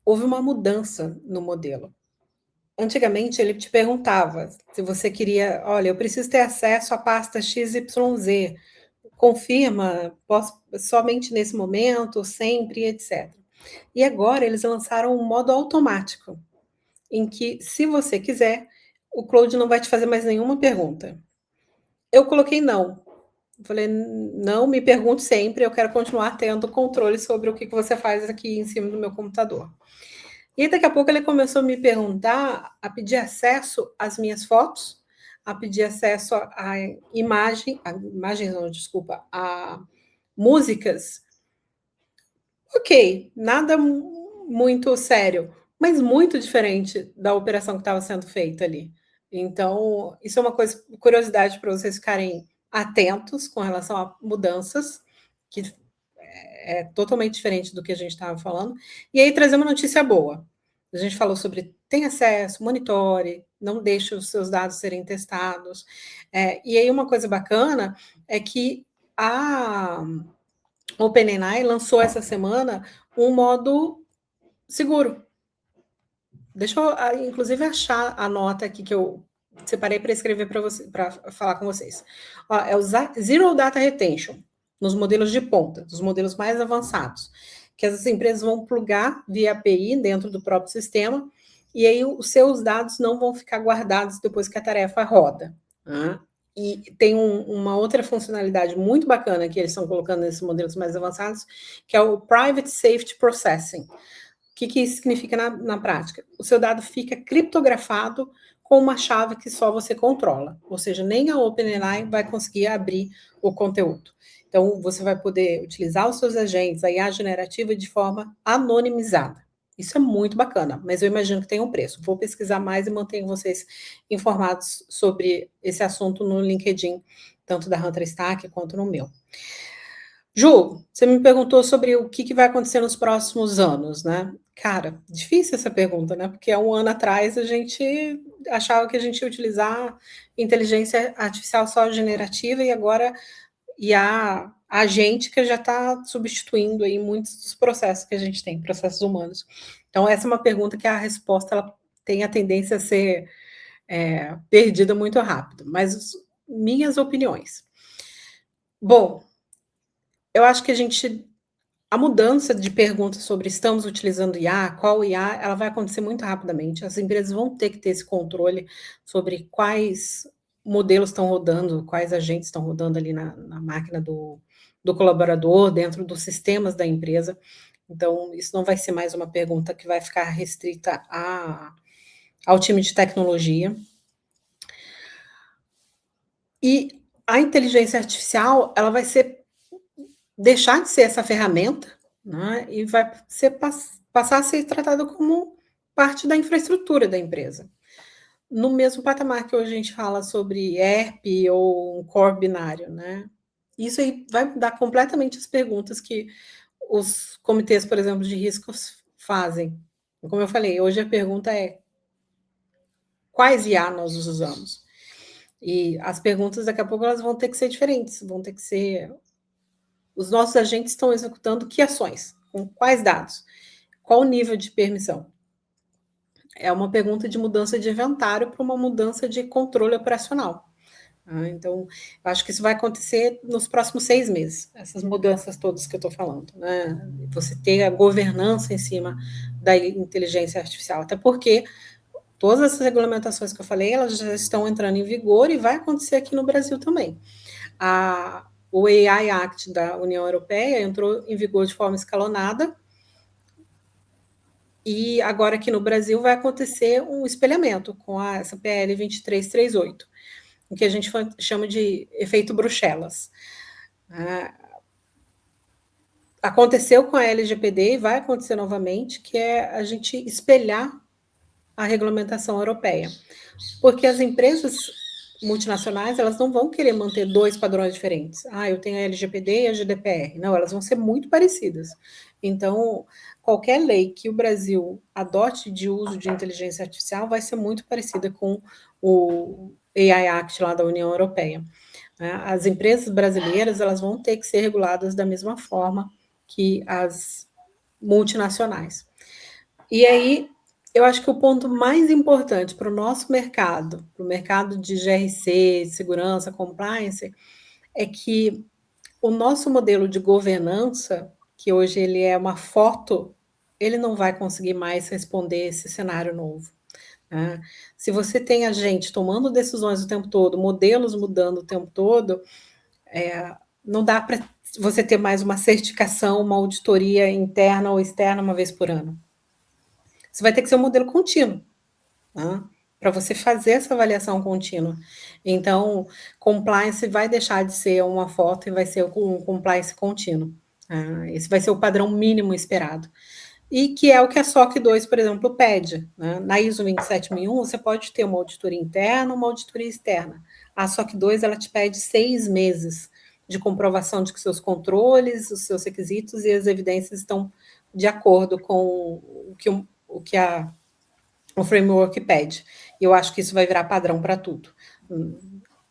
houve uma mudança no modelo. Antigamente ele te perguntava se você queria, olha, eu preciso ter acesso à pasta XYZ, confirma, posso somente nesse momento, sempre, etc. E agora eles lançaram um modo automático, em que, se você quiser, o Claude não vai te fazer mais nenhuma pergunta. Eu coloquei não. Falei, não me pergunte sempre, eu quero continuar tendo controle sobre o que você faz aqui em cima do meu computador. E aí, daqui a pouco ele começou a me perguntar, a pedir acesso às minhas fotos, a pedir acesso a músicas. Ok, nada muito sério, mas muito diferente da operação que estava sendo feita ali. Então, isso é uma coisa, curiosidade para vocês ficarem atentos com relação a mudanças, que é totalmente diferente do que a gente estava falando. E aí, trazer uma notícia boa. A gente falou sobre tem acesso, monitore, não deixe os seus dados serem testados. E aí, uma coisa bacana é que a OpenAI lançou essa semana um modo seguro. Deixa eu, inclusive, achar a nota aqui que eu separei para escrever para você, para falar com vocês. Ó, é o Zero Data Retention, nos modelos de ponta, dos modelos mais avançados, que as empresas vão plugar via API dentro do próprio sistema, e aí os seus dados não vão ficar guardados depois que a tarefa roda. Né? E tem uma outra funcionalidade muito bacana que eles estão colocando nesses modelos mais avançados, que é o Private Safety Processing. O que isso significa na prática? O seu dado fica criptografado com uma chave que só você controla, ou seja, nem a OpenAI vai conseguir abrir o conteúdo. Então, você vai poder utilizar os seus agentes, a IA generativa, de forma anonimizada. Isso é muito bacana, mas eu imagino que tem um preço. Vou pesquisar mais e mantenho vocês informados sobre esse assunto no LinkedIn, tanto da Hunter Stack quanto no meu. Ju, você me perguntou sobre o que vai acontecer nos próximos anos, né? Cara, difícil essa pergunta, né? Porque há um ano atrás a gente achava que a gente ia utilizar inteligência artificial só generativa e agora a gente que já está substituindo aí muitos dos processos que a gente tem, processos humanos. Então, essa é uma pergunta que a resposta ela tem a tendência a ser perdida muito rápido, mas minhas opiniões. Bom, eu acho que a mudança de perguntas sobre estamos utilizando IA, qual IA, ela vai acontecer muito rapidamente. As empresas vão ter que ter esse controle sobre quais modelos estão rodando, quais agentes estão rodando ali na máquina do colaborador, dentro dos sistemas da empresa. Então, isso não vai ser mais uma pergunta que vai ficar restrita ao time de tecnologia. E a inteligência artificial, ela vai deixar de ser essa ferramenta, né, e vai passar a ser tratada como parte da infraestrutura da empresa. No mesmo patamar que hoje a gente fala sobre ERP ou um core binário, né? Isso aí vai mudar completamente as perguntas que os comitês, por exemplo, de riscos fazem. Como eu falei, hoje a pergunta é quais IA nós usamos? E as perguntas, daqui a pouco, elas vão ter que ser diferentes, vão ter que ser os nossos agentes estão executando que ações? Com quais dados? Qual o nível de permissão? É uma pergunta de mudança de inventário para uma mudança de controle operacional. Então, eu acho que isso vai acontecer nos próximos 6 meses, essas mudanças todas que eu estou falando. Né? Você ter a governança em cima da inteligência artificial, até porque todas essas regulamentações que eu falei, elas já estão entrando em vigor e vai acontecer aqui no Brasil também. O AI Act da União Europeia entrou em vigor de forma escalonada e agora aqui no Brasil vai acontecer um espelhamento com essa PL 2338, o que a gente chama de efeito Bruxelas. Aconteceu com a LGPD e vai acontecer novamente, que é a gente espelhar a regulamentação europeia, porque as empresas multinacionais, elas não vão querer manter 2 padrões diferentes. Eu tenho a LGPD e a GDPR. Não, elas vão ser muito parecidas. Então, qualquer lei que o Brasil adote de uso de inteligência artificial vai ser muito parecida com o AI Act lá da União Europeia. As empresas brasileiras, elas vão ter que ser reguladas da mesma forma que as multinacionais. E aí, eu acho que o ponto mais importante para o nosso mercado, para o mercado de GRC, segurança, compliance, é que o nosso modelo de governança, que hoje ele é uma foto, ele não vai conseguir mais responder esse cenário novo. Né? Se você tem a gente tomando decisões o tempo todo, modelos mudando o tempo todo, não dá para você ter mais uma certificação, uma auditoria interna ou externa uma vez por ano. Você vai ter que ser um modelo contínuo, né? Para você fazer essa avaliação contínua. Então, compliance vai deixar de ser uma foto e vai ser um compliance contínuo. Esse vai ser o padrão mínimo esperado. e que é o que a SOC 2, por exemplo, pede. Né? Na ISO 27001, você pode ter uma auditoria interna, uma auditoria externa. A SOC 2, ela te pede 6 meses de comprovação de que seus controles, os seus requisitos e as evidências estão de acordo com o que o framework pede. E eu acho que isso vai virar padrão para tudo.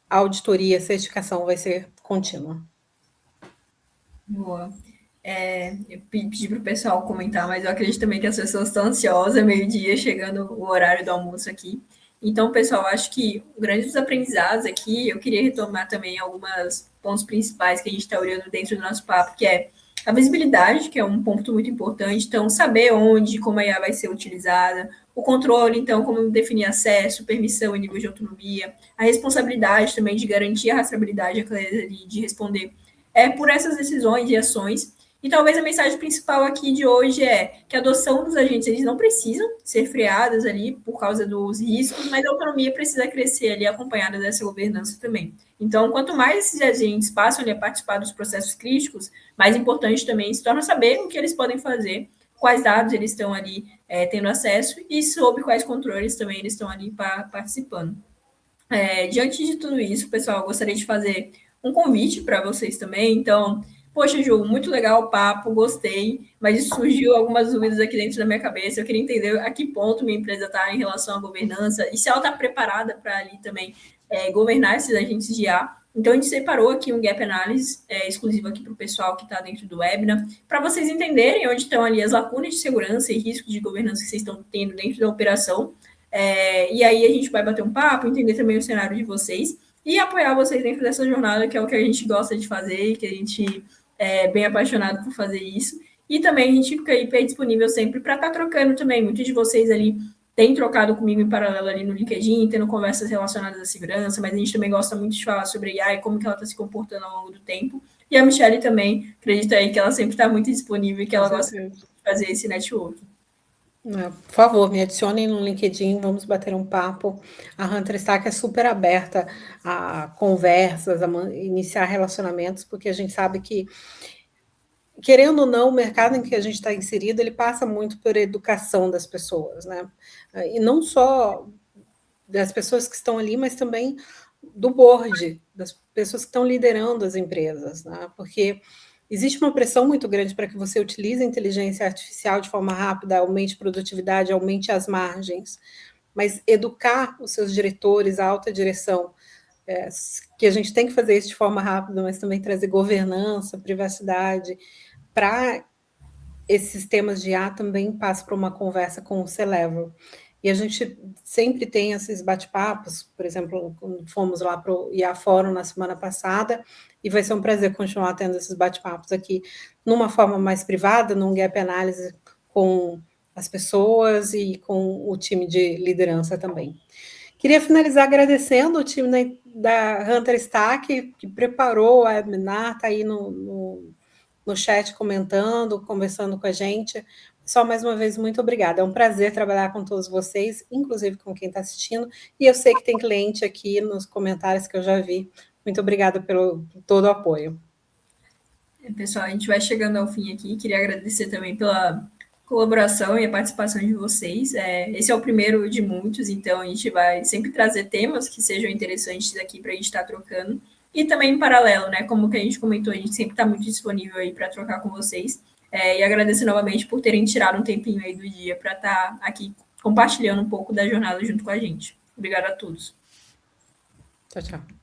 A auditoria, a certificação vai ser contínua. Boa. Eu pedi para o pessoal comentar, mas eu acredito também que as pessoas estão ansiosas, meio-dia, chegando o horário do almoço aqui. Então, pessoal, acho que o grande dos aprendizados aqui, eu queria retomar também alguns pontos principais que a gente está olhando dentro do nosso papo, que é a visibilidade, que é um ponto muito importante. Então, saber onde, como a IA vai ser utilizada, o controle, então, como definir acesso, permissão e nível de autonomia, a responsabilidade também de garantir a rastreabilidade, a clareza de responder por essas decisões e ações. E talvez a mensagem principal aqui de hoje é que a adoção dos agentes eles não precisam ser freadas ali por causa dos riscos, mas a autonomia precisa crescer ali acompanhada dessa governança também. Então, quanto mais esses agentes passam ali a participar dos processos críticos, mais importante também se torna saber o que eles podem fazer, quais dados eles estão ali tendo acesso e sob quais controles também eles estão ali participando. Diante de tudo isso, pessoal, eu gostaria de fazer um convite para vocês também. Então, poxa, Ju, muito legal o papo, gostei, mas surgiu algumas dúvidas aqui dentro da minha cabeça. Eu queria entender a que ponto minha empresa está em relação à governança e se ela está preparada para ali também governar esses agentes de IA. Então, a gente separou aqui um gap analysis exclusivo aqui para o pessoal que está dentro do webinar, para vocês entenderem onde estão ali as lacunas de segurança e riscos de governança que vocês estão tendo dentro da operação. E aí a gente vai bater um papo, entender também o cenário de vocês e apoiar vocês dentro dessa jornada, que é o que a gente gosta de fazer, que a gente é bem apaixonado por fazer isso. E também a gente fica aí disponível sempre para estar trocando também. Muitos de vocês ali têm trocado comigo em paralelo ali no LinkedIn, tendo conversas relacionadas à segurança, mas a gente também gosta muito de falar sobre AI e como que ela está se comportando ao longo do tempo. E a Michelle também, acredito aí que ela sempre está muito disponível e que ela gosta de fazer esse network. Por favor, me adicionem no LinkedIn, vamos bater um papo. A Hunter Stack é super aberta a conversas, a iniciar relacionamentos, porque a gente sabe que, querendo ou não, o mercado em que a gente está inserido, ele passa muito por educação das pessoas, né? E não só das pessoas que estão ali, mas também do board, das pessoas que estão liderando as empresas, né? Porque existe uma pressão muito grande para que você utilize a inteligência artificial de forma rápida, aumente produtividade, aumente as margens, mas educar os seus diretores, a alta direção, que a gente tem que fazer isso de forma rápida, mas também trazer governança, privacidade, para esses temas de IA também passa por uma conversa com o C-Level. E a gente sempre tem esses bate-papos, por exemplo, quando fomos lá para o IA Fórum na semana passada, e vai ser um prazer continuar tendo esses bate-papos aqui, numa forma mais privada, num gap análise com as pessoas e com o time de liderança também. Queria finalizar agradecendo o time da Hunter Stack, que preparou o webinar, está aí no chat comentando, conversando com a gente. Pessoal, mais uma vez, muito obrigada. É um prazer trabalhar com todos vocês, inclusive com quem está assistindo. E eu sei que tem cliente aqui nos comentários que eu já vi. Muito obrigada por todo o apoio. Pessoal, a gente vai chegando ao fim aqui. Queria agradecer também pela colaboração e a participação de vocês. Esse é o primeiro de muitos, então a gente vai sempre trazer temas que sejam interessantes aqui para a gente estar trocando. E também em paralelo, né? Como que a gente comentou, a gente sempre está muito disponível aí para trocar com vocês. E agradeço novamente por terem tirado um tempinho aí do dia para estar aqui compartilhando um pouco da jornada junto com a gente. Obrigada a todos. Tchau, tchau.